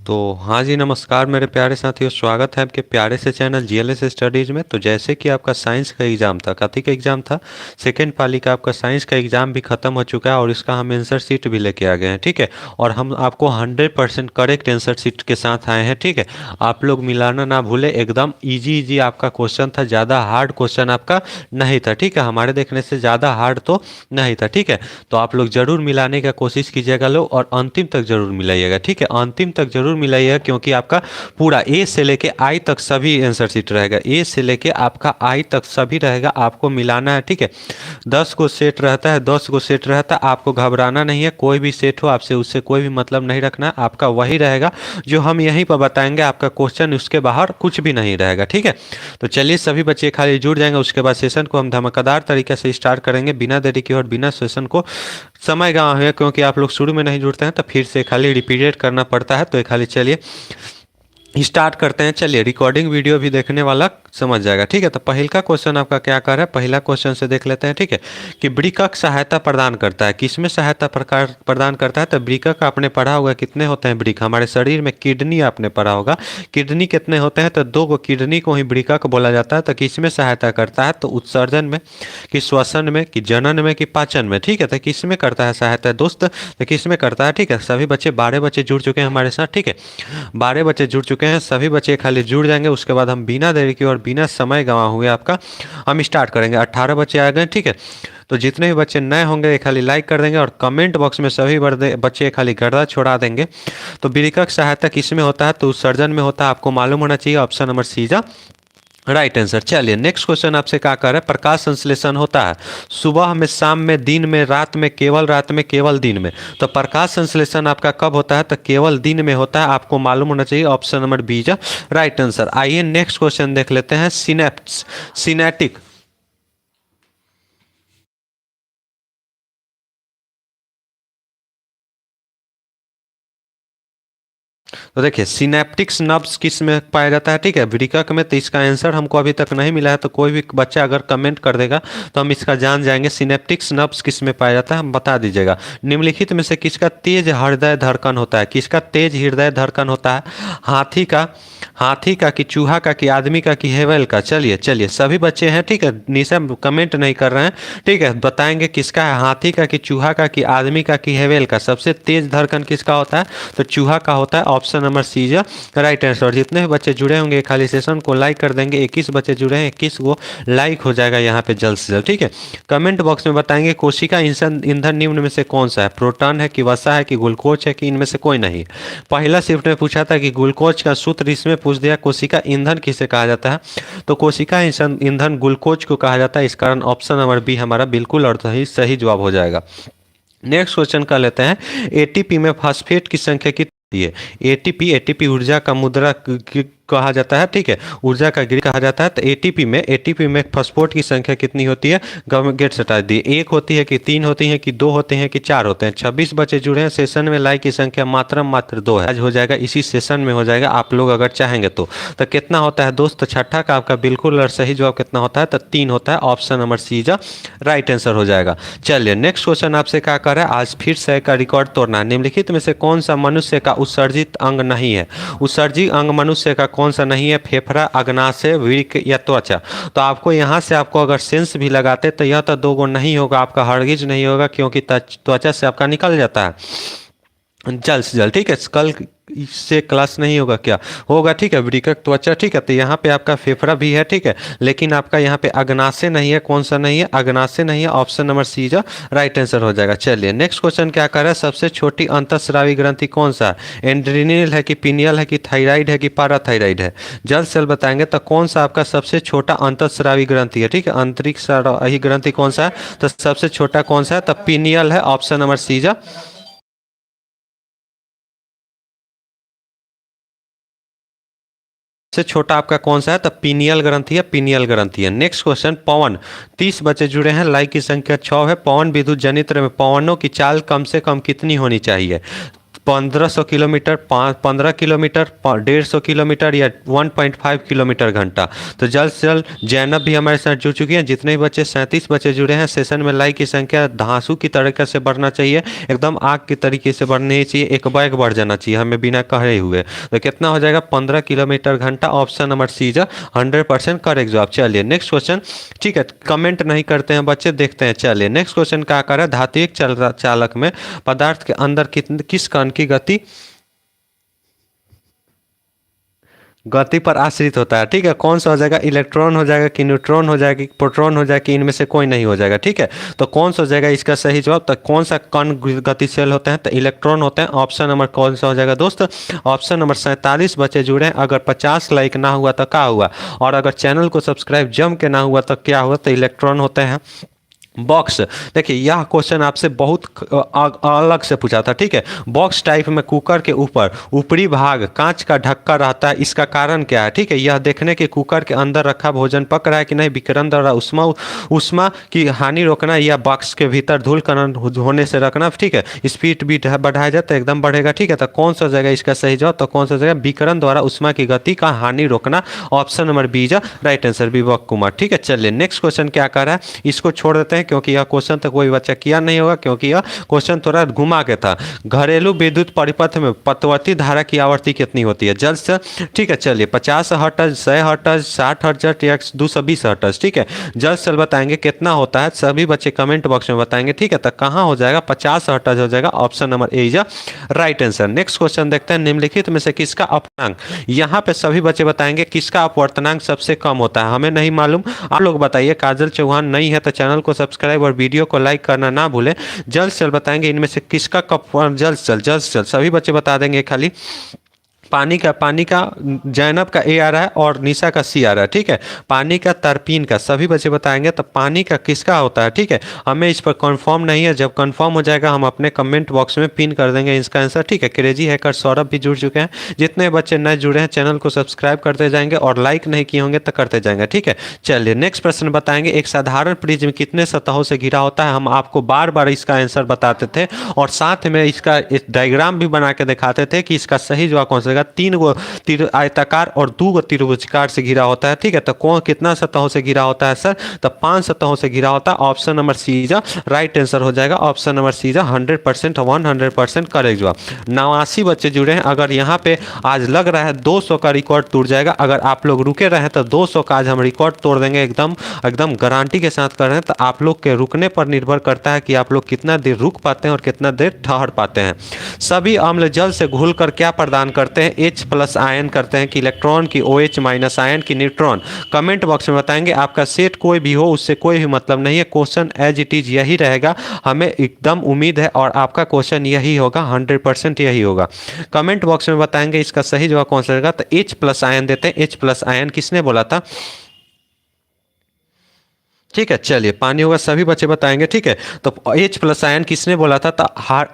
तो हाँ जी, नमस्कार मेरे प्यारे साथियों। स्वागत है आपके प्यारे से चैनल जीएलएस स्टडीज़ में। तो जैसे कि आपका साइंस का एग्ज़ाम था, कथी का एग्ज़ाम था, सेकेंड पाली का आपका साइंस का एग्ज़ाम भी ख़त्म हो चुका है और इसका हम आंसर शीट भी लेके आ गए हैं, ठीक है। और हम आपको 100% करेक्ट आंसर शीट के साथ आए हैं, ठीक है। आप लोग मिलाना ना भूले, एकदम ईजी ईजी आपका क्वेश्चन था, ज़्यादा हार्ड क्वेश्चन आपका नहीं था, ठीक है। हमारे देखने से ज़्यादा हार्ड तो नहीं था, ठीक है। तो आप लोग ज़रूर मिलाने का कोशिश कीजिएगा लोग, और अंतिम तक ज़रूर मिलाइएगा, ठीक है। अंतिम तक ज़रूर मिलाइएगा, क्योंकि आपका पूरा ए से लेके आई तक सभी आंसर शीट रहेगा। ए से लेके आपका आई तक सभी रहेगा, आपको मिलाना है, ठीक है। 10 को सेट रहता है, 10 को सेट रहता है, आपको घबराना नहीं है। कोई भी सेट हो, आपसे उससे कोई भी मतलब नहीं रखना है, आपका वही रहेगा जो हम यहीं पर बताएंगे। आपका क्वेश्चन उसके बाहर कुछ भी नहीं रहेगा, ठीक है। तो चलिए सभी बच्चे खाली जुड़ जाएंगे, उसके बाद सेशन को हम धमाकेदार तरीके से स्टार्ट करेंगे, बिना देरी के और बिना सेशन को समय गंवा है, क्योंकि आप लोग शुरू में नहीं जुड़ते हैं तो फिर से खाली रिपीटेड करना पड़ता है। तो ये खाली चलिए स्टार्ट करते हैं। चलिए, रिकॉर्डिंग वीडियो भी देखने वाला समझ जाएगा, ठीक है। तो पहला का क्वेश्चन आपका क्या कर रहा है, पहला क्वेश्चन से देख लेते हैं, ठीक है। कि वृक्क सहायता प्रदान करता है, किसमें सहायता प्रकार प्रदान करता है। तो वृक्क आपने पढ़ा होगा, कितने होते हैं वृक्क हमारे शरीर में। किडनी आपने पढ़ा होगा, किडनी कितने होते हैं। तो 2 किडनी को ही वृक्क बोला जाता है। तो किसमें सहायता करता है, तो उत्सर्जन में, कि श्वसन में, कि जनन में, कि पाचन में, ठीक है। तो किसमें करता है सहायता दोस्त, तो किसमें करता है, ठीक है। सभी बच्चे 12 बच्चे जुड़ चुके हैं हमारे साथ, ठीक है। 12 बच्चे जुड़ चुके हैं, सभी बच्चे खाली जुड़ जाएंगे। उसके बाद हम बिना देरी के और बिना समय गंवा हुए आपका हम स्टार्ट करेंगे। 18 बच्चे आ गए, ठीक है। तो जितने भी बच्चे नए होंगे खाली लाइक कर देंगे, और कमेंट बॉक्स में सभी बच्चे खाली गर्दा छोड़ा देंगे। तो वृक्क सहायता किस में होता है, तो उत्सर्जन में होता है। आपको मालूम होना चाहिए, ऑप्शन नंबर सी जा राइट आंसर। चलिए नेक्स्ट क्वेश्चन आपसे क्या कर रहा है, प्रकाश संश्लेषण होता है सुबह में, शाम में, दिन में, रात में, केवल रात में, केवल दिन में। तो प्रकाश संश्लेषण आपका कब होता है, तो केवल दिन में होता है। आपको मालूम होना चाहिए, ऑप्शन नंबर बी जा राइट आंसर। आइए नेक्स्ट क्वेश्चन देख लेते हैं। सिनेप्स, सिनेटिक, तो देखिए सिनेप्टिक्स नर्व्स किस में पाया जाता है, ठीक है, वृक्क में। तो इसका आंसर हमको अभी तक नहीं मिला है, तो कोई भी बच्चा अगर कमेंट कर देगा तो हम इसका जान जाएंगे। सिनेप्टिक्स नर्व्स किस में पाया जाता है, हम बता दीजिएगा। निम्नलिखित में से किसका तेज हृदय धड़कन होता है, किसका तेज हृदय धड़कन होता है। हाथी का, हाथी का, कि चूहा का, कि आदमी का, कि हेवेल का। चलिए चलिए सभी बच्चे हैं, ठीक है, निशा कमेंट नहीं कर रहे हैं, ठीक है। बताएंगे किसका है, हाथी का, कि चूहा का, कि आदमी का, कि हेवेल का। सबसे तेज धड़कन किसका होता है, तो चूहा का होता है। Option number C is right answer. और जितने भी बच्चे जुड़े होंगे खाली सेशन को लाइक कर देंगे। 21 बच्चे जुड़े हैं, 21 को लाइक हो जाएगा यहाँ पे जल्द से जल्द, ठीक है। कमेंट बॉक्स में बताएंगे कोशिका ईंधन निम्न में से कौन सा है। प्रोटॉन है, कि वसा है, कि ग्लूकोज है, कि इनमें से कोई नहीं। पहला शिफ्ट में पूछा था कि ग्लूकोज का सूत्र, इसमें पूछ दिया कोशिका ईंधन किसे कहा जाता है, तो कोशिका ईंधन ग्लूकोज को कहा जाता है। इस कारण ऑप्शन नंबर बी हमारा बिल्कुल और सही सही जवाब हो जाएगा। नेक्स्ट क्वेश्चन कर लेते हैं। एटीपी में फास्फेट की संख्या कितनी है। एटीपी, एटीपी ऊर्जा का मुद्रा कहा जाता है, ठीक है, ऊर्जा का गिर कहा जाता है। तो एटीपी में फास्फेट की संख्या कितनी होती है, गेट हटा दी। 1 होती है, कि 3 होती है, कि 2 होते हैं, कि 4 होते हैं। 26 बच्चे जुड़े हैं। सेशन में लाइक की संख्या मात्र 2 है। आज हो जाएगा, इसी सेशन में हो जाएगा, आप लोग अगर चाहेंगे तो कितना होता है दोस्त, छठा का आपका बिल्कुल और सही जवाब कितना होता है, तो 3 होता है। ऑप्शन नंबर सी जा राइट आंसर हो जाएगा। चलिए नेक्स्ट क्वेश्चन आपसे क्या कर रहा है, आज फिर से का रिकॉर्ड तोड़ना है। निम्नलिखित में से कौन सा मनुष्य का उत्सर्जित अंग नहीं है। उत्सर्जित अंग मनुष्य का कौन सा नहीं है, फेफड़ा, अग्नाशय, वृक्क या त्वचा। तो आपको यहाँ से आपको अगर सेंस भी लगाते तो यह तो 2 नहीं होगा आपका, हरगिज नहीं होगा, क्योंकि त्वचा से आपका निकल जाता है जल्द से जल्द, ठीक है। कल से क्लास नहीं होगा, क्या होगा, ठीक है, वृक्क, त्वचा, ठीक है। तो यहाँ पे आपका फेफड़ा भी है, ठीक है, लेकिन आपका यहाँ पे अग्नाशय नहीं है। कौन सा नहीं है, अग्नाशय नहीं है। ऑप्शन नंबर सी जो राइट आंसर हो जाएगा। चलिए नेक्स्ट क्वेश्चन क्या कर रहा है, सबसे छोटी अंतःस्रावी ग्रंथि कौन सा है। एंड्रीनियल है, कि पीनियल है, कि थायराइड है, कि पाराथायराइड है। जल्द से जल्द बताएंगे। तो कौन सा आपका सबसे छोटा अंतःस्रावी ग्रंथि है, ठीक है, आंतरिक स्रावी ग्रंथि कौन सा है, तो सबसे छोटा कौन सा है, तो पीनियल है। ऑप्शन नंबर सी जो से छोटा आपका कौन सा है, तो पीनियल ग्रंथि है, पीनियल ग्रंथि है। नेक्स्ट क्वेश्चन, पवन, 30 बच्चे जुड़े हैं, लाइक की संख्या 6 है। पवन विद्युत जनित्र में पवनों की चाल कम से कम कितनी होनी चाहिए। 1500 किलोमीटर, 15 किलोमीटर, 150 किलोमीटर या 1.5 किलोमीटर घंटा। तो जल्द से जल्द जैनब भी हमारे साथ जुड़ चुकी हैं। जितने भी बच्चे 37 बच्चे जुड़े हैं, सेशन में लाइक की संख्या धांसू की तरीके से बढ़ना चाहिए, एकदम आग की तरीके से बढ़नी चाहिए, एक बैग बढ़ जाना चाहिए हमें बिना कहे हुए। तो कितना हो जाएगा 15 किलोमीटर घंटा। Option number C is 100% correct जवाब। चलिए नेक्स्ट क्वेश्चन। ठीक है, कमेंट नहीं करते हैं बच्चे, देखते हैं। चलिए नेक्स्ट क्वेश्चन क्या कर रहा है, धात्विक चालक में पदार्थ के अंदर किस कण की गति पर आश्रित होता है। ठीक है, कौन सा हो जाएगा, इलेक्ट्रॉन हो जाएगा कि न्यूट्रॉन हो जाएगा कि प्रोटॉन हो जाएगा कि इनमें से कोई नहीं हो जाएगा। ठीक है, तो कौन सा हो जाएगा इसका सही जवाब। तो कौन सा कण गतिशील होते हैं, तो इलेक्ट्रॉन होते हैं। ऑप्शन नंबर कौन सा हो जाएगा दोस्त, ऑप्शन नंबर 47 बच्चे जुड़े हैं। अगर 50 लाइक ना हुआ तो क्या हुआ, और अगर चैनल को सब्सक्राइब जम के ना हुआ तो क्या हुआ, तो इलेक्ट्रॉन होते हैं बॉक्स। देखिए यह क्वेश्चन आपसे बहुत अलग से पूछा था। ठीक है, बॉक्स टाइप में कुकर के ऊपर ऊपरी भाग कांच का ढक्कन रहता है, इसका कारण क्या है। ठीक है, यह देखने के कुकर के अंदर रखा भोजन पक रहा है कि नहीं, विकिरण द्वारा उष्मा की हानि रोकना, या बॉक्स के भीतर धूल कण होने से रखना। ठीक है, स्पीड भी बढ़ाया जाए तो एकदम बढ़ेगा। ठीक है, तो कौन सा जगह इसका सही जवाब, तो कौन सा जगह विकिरण द्वारा उष्मा की गति का हानि रोकना। Option number B is right answer, Vivek Kumar. ठीक है, चलिए नेक्स्ट क्वेश्चन क्या कर रहा है, इसको छोड़ देते हैं क्योंकि यह क्वेश्चन तो कोई बच्चा किया नहीं होगा, क्योंकि यह क्वेश्चन थोड़ा घुमा के था। घरेलू विद्युत परिपथ में पतवती धारा की आवृत्ति कितनी होती है जल्द से। ठीक है, चलिए 50 हर्ट्ज, 100 हर्ट्ज, 60 हर्ट्ज या 220 हर्ट्ज। ठीक है, जल्द से बताएंगे कितना होता है, सभी बच्चे कमेंट बॉक्स में बताएंगे। ठीक है, तो कहाँ हो जाएगा, 50 हर्ट्ज हो जाएगा। Option number A is right answer. Next question देखते हैं, निम्नलिखित में से किसका अपवर्तनांक, यहाँ पे सभी बच्चे बताएंगे किसका अपवर्तनांक सबसे कम होता है। हमें नहीं मालूम, आप लोग बताइए। काजल चौहान नहीं है तो चैनल को सब्सक्राइब और वीडियो को लाइक करना ना भूलें। जल्द से जल्द बताएंगे इनमें से किसका कप, जल्द से जल्द सभी बच्चे बता देंगे। खाली पानी का जैनब का ए आ रहा है और निशा का सी आ रहा है। ठीक है, पानी का तरपीन का सभी बच्चे बताएंगे। तो पानी का किसका होता है। ठीक है, हमें इस पर कंफर्म नहीं है, जब कंफर्म हो जाएगा हम अपने कमेंट बॉक्स में पिन कर देंगे इसका आंसर। ठीक है, क्रेजी हैकर सौरभ भी जुड़ चुके हैं। जितने बच्चे नए जुड़े हैं चैनल को सब्सक्राइब करते जाएंगे और लाइक नहीं किए होंगे तो करते जाएंगे। ठीक है, चलिए नेक्स्ट प्रश्न बताएंगे, एक साधारण प्रिज्म कितने सतहों से घिरा होता है। हम आपको बार बार इसका आंसर बताते थे और साथ में इसका डायग्राम भी बना के दिखाते थे कि इसका सही जवाब कौन सा। 3 गो आयताकार और 2 गो त्रिभुजाकार से घिरा होता है। ठीक है, तो कौन कितना सतहों से घिरा होता है सर, तो 5 सतहों से घिरा होता है। Option number C is right answer हो जाएगा। Option number C is 100% correct जवाब। 89 बच्चे जुड़े हैं। अगर यहाँ पे आज लग रहा है 200 का रिकॉर्ड टूट जाएगा, अगर आप लोग रुके रहे तो 200 का आज हम रिकॉर्ड तोड़ देंगे, एकदम गारंटी के साथ कर रहे हैं। तो आप लोग के रुकने पर निर्भर करता है कि आप लोग कितना देर रुक पाते हैं और कितना देर ठहर पाते हैं। सभी अम्ल जल से घुलकर क्या प्रदान करते हैं, H+ आयन करते हैं कि इलेक्ट्रॉन की OH- आयन की न्यूट्रॉन। कमेंट बॉक्स में बताएंगे। आपका सेट कोई भी हो उससे कोई भी मतलब नहीं है, क्वेश्चन एज इट इज यही रहेगा, हमें एकदम उम्मीद है और आपका क्वेश्चन यही होगा, 100% यही होगा। कमेंट बॉक्स में बताएंगे इसका सही जवाब कौन सा रहेगा। तो H+ आयन देते हैं। H+ आयन किसने बोला था। ठीक है, चलिए पानी होगा, सभी बच्चे बताएंगे। ठीक है, तो H+ आयन किसने बोला था, तो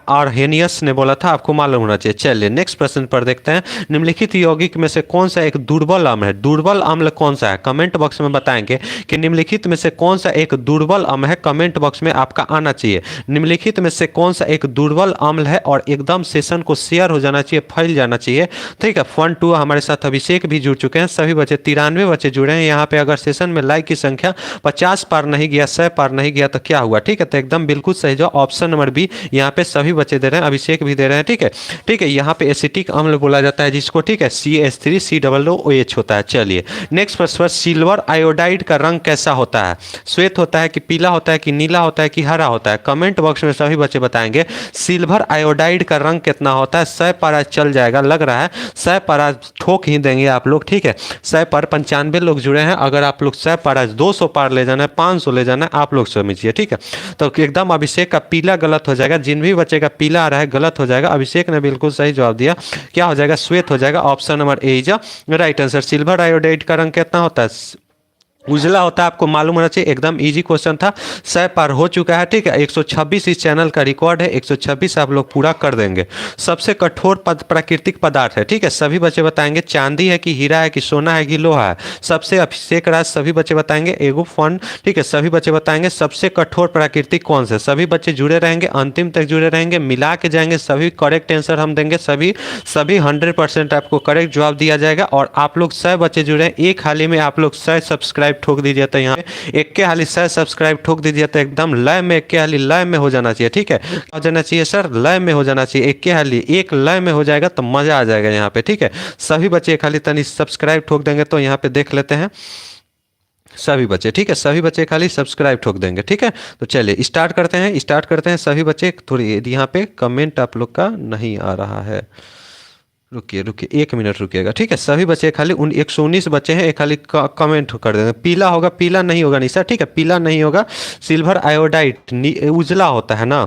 आर्हेनियस ने बोला था, आपको मालूम होना चाहिए। चलिए नेक्स्ट प्रश्न पर देखते हैं, निम्नलिखित यौगिक में से कौन सा एक दुर्बल अम्ल है। दुर्बल अम्ल कौन सा है, कमेंट बॉक्स में बताएंगे कि निम्नलिखित में से कौन सा एक दुर्बल अम्ल है। कमेंट बॉक्स में आपका आना चाहिए, निम्नलिखित में से कौन सा एक दुर्बल अम्ल है, और एकदम सेशन को शेयर हो जाना चाहिए, फैल जाना चाहिए। ठीक है, 1 2 हमारे साथ अभिषेक भी जुड़ चुके हैं। सभी बच्चे 93 बच्चे जुड़े हैं। यहाँ पे अगर सेशन में लाइक की संख्या 50 पार नहीं गया, 100 पार नहीं गया तो क्या हुआ। ठीक है, तो एकदम बिल्कुल सही जो ऑप्शन नंबर बी, यहाँ पे सभी बच्चे दे रहे हैं, अभिषेक भी दे रहे हैं। ठीक है, ठीक है, यहाँ पे एसिटिक अम्ल बोला जाता है जिसको। ठीक है, CH3COOH होता है। चलिए नेक्स्ट प्रश्न, सिल्वर आयोडाइड का रंग कैसा होता है, श्वेत होता है कि पीला होता है कि नीला होता है कि हरा होता है। कमेंट बॉक्स में सभी बच्चे बताएंगे सिल्वर आयोडाइड का रंग कितना होता है। 100 पारा चल जाएगा, लग रहा है 100 पारा ठोक ही देंगे आप लोग। ठीक है, 100 पर 95 लोग जुड़े हैं। अगर आप लोग 100 पारा 200 पार ले जाना है, 500 ले जाना है, आप लोग समझिए। ठीक है, तो एकदम अभिषेक का पीला गलत हो जाएगा, जिन भी बच्चे का पीला आ रहा है गलत हो जाएगा। अभिषेक ने बिल्कुल सही जवाब दिया, क्या हो जाएगा, श्वेत हो जाएगा। Option number A is right answer. Silver iodide का रंग कितना होता है, उजला होता है, आपको मालूम होना चाहिए। एकदम इजी क्वेश्चन था, 100 पार हो चुका है, ठीक है। 126 इस चैनल का रिकॉर्ड है, 126 आप लोग पूरा कर देंगे। सबसे कठोर प्राकृतिक पदार्थ है, ठीक है, सभी बच्चे बताएंगे। चांदी है कि हीरा है कि सोना है कि लोहा है। सबसे अभिषेक राज, सभी बच्चे बताएंगे। एगो फन, ठीक है, सभी बच्चे बताएंगे। सबसे कठोर प्राकृतिक कौन सा, सभी बच्चे जुड़े रहेंगे, अंतिम तक जुड़े रहेंगे, मिला के जाएंगे। सभी करेक्ट आंसर हम देंगे, सभी सभी 100% आपको करेक्ट जवाब दिया जाएगा। और आप लोग 100 बच्चे जुड़े हैं, एक हाली में आप लोग 100 सब्सक्राइब ठोक दीजिए। तो यहाँ एक के हाली 100 सब्सक्राइब ठोक दीजिए, तो एकदम लय में, एक के हाली लय में हो जाना चाहिए, ठीक है। हो जाना चाहिए सर, लय में हो जाना चाहिए। एक के हाली एक लय में हो जाएगा तो मजा आ जाएगा यहाँ पे, ठीक है। सभी बच्चे एक हाली तनी सब्सक्राइब ठोक देंगे। तो यहाँ पे देख लेते हैं सभी बच्चे, ठीक है, सभी बच्चे खाली सब्सक्राइब ठोक देंगे, ठीक है। तो चलिए स्टार्ट करते हैं, स्टार्ट करते हैं। सभी बच्चे थोड़ी यहाँ पे कमेंट आप लोग का नहीं आ रहा है, रुकिए रुकिए 1 मिनट रुकिएगा, ठीक है। सभी बच्चे खाली उन 119 बच्चे हैं, एक खाली कमेंट कर देंगे। पीला होगा, पीला नहीं होगा निशा, ठीक है, पीला नहीं होगा। सिल्वर आयोडाइड उजला होता है ना,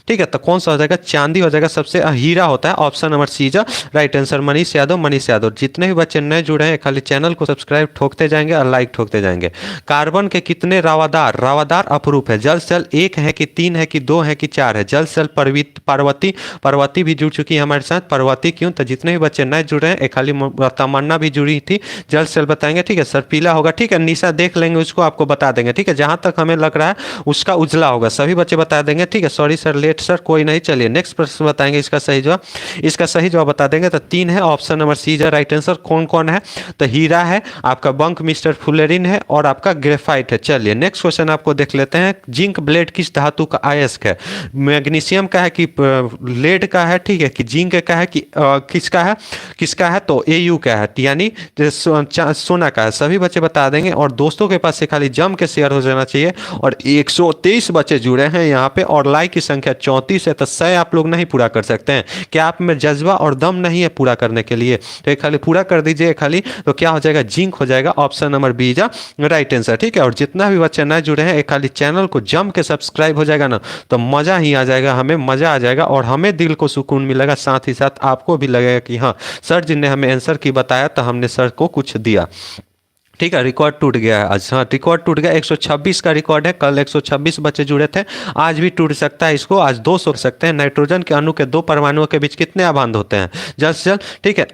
ठीक है। तो कौन सा हो जाएगा, चांदी हो जाएगा। सबसे हीरा होता है, ऑप्शन नंबर सी जा राइट आंसर। मनीष यादव, मनीष यादव। जितने भी बच्चे नए जुड़े हैं खाली चैनल को सब्सक्राइब ठोकते जाएंगे और लाइक ठोकते जाएंगे। कार्बन के कितने रावादार, रावादार अपरूप है। जल सेल 1 है कि 3 है कि 2 है कि 4 है। जल सेल पार्वती, पार्वती भी जुड़ चुकी है हमारे साथ। पार्वती क्यों, तो जितने भी बच्चे नए जुड़े हैं, एक खाली तमन्ना भी जुड़ी थी। जल सेल बताएंगे, ठीक है सर, पीला होगा, ठीक है। निशा देख लेंगे, उसको आपको बता देंगे, ठीक है। जहां तक हमें लग रहा है उसका उजला होगा, सभी बच्चे बता देंगे, ठीक है। सॉरी सर, लेट सर, कोई नहीं। चलिए नेक्स्ट प्रश्न बताएंगे इसका सही जवाब। इसका सही जवाब बता देंगे। तो 3 है, ऑप्शन नंबर सी जो राइट आंसर। कौन कौन है, तो हीरा है, आपका बंक मिस्टर फुलेरिन है और आपका ग्रेफाइट है। चलिए नेक्स्ट क्वेश्चन आपको देख लेते हैं। जिंक ब्लेड किस धातु का अयस्क है। मैग्नीशियम का है कि लेड का है, ठीक है, कि जिंक का है कि किसका है, किसका है, तो एयू का है, यानी सोना का है। सभी बच्चे बता देंगे। और दोस्तों के पास से खाली जम के शेयर हो जाना चाहिए। और 123 बच्चे जुड़े हैं यहाँ पे और लाइक की संख्या 34 है। तो 100 आप लोग नहीं पूरा कर सकते हैं, क्या आप में जज्बा और दम नहीं है पूरा करने के लिए, तो एक खाली पूरा कर दीजिए खाली। तो क्या हो जाएगा, जिंक हो जाएगा, ऑप्शन नंबर बी जा राइट आंसर, ठीक है। और जितना भी बच्चे नए जुड़े हैं, एक खाली चैनल को जम के सब्सक्राइब हो जाएगा ना, तो मजा ही आ जाएगा, हमें मजा आ जाएगा और हमें दिल को सुकून मिलेगा। साथ ही साथ आपको भी लगेगा कि हाँ सर जी ने हमें आंसर की बताया तो हमने सर को कुछ दिया, ठीक है। रिकॉर्ड टूट गया है आज, हाँ रिकॉर्ड टूट गया। 126 का रिकॉर्ड है, कल 126 बच्चे जुड़े थे, आज भी टूट सकता है। इसको आज 200 हो सकते हैं। नाइट्रोजन के अणु के 2 परमाणुओं के बीच कितने आबंध होते हैं, जल्द से जल्द, ठीक है।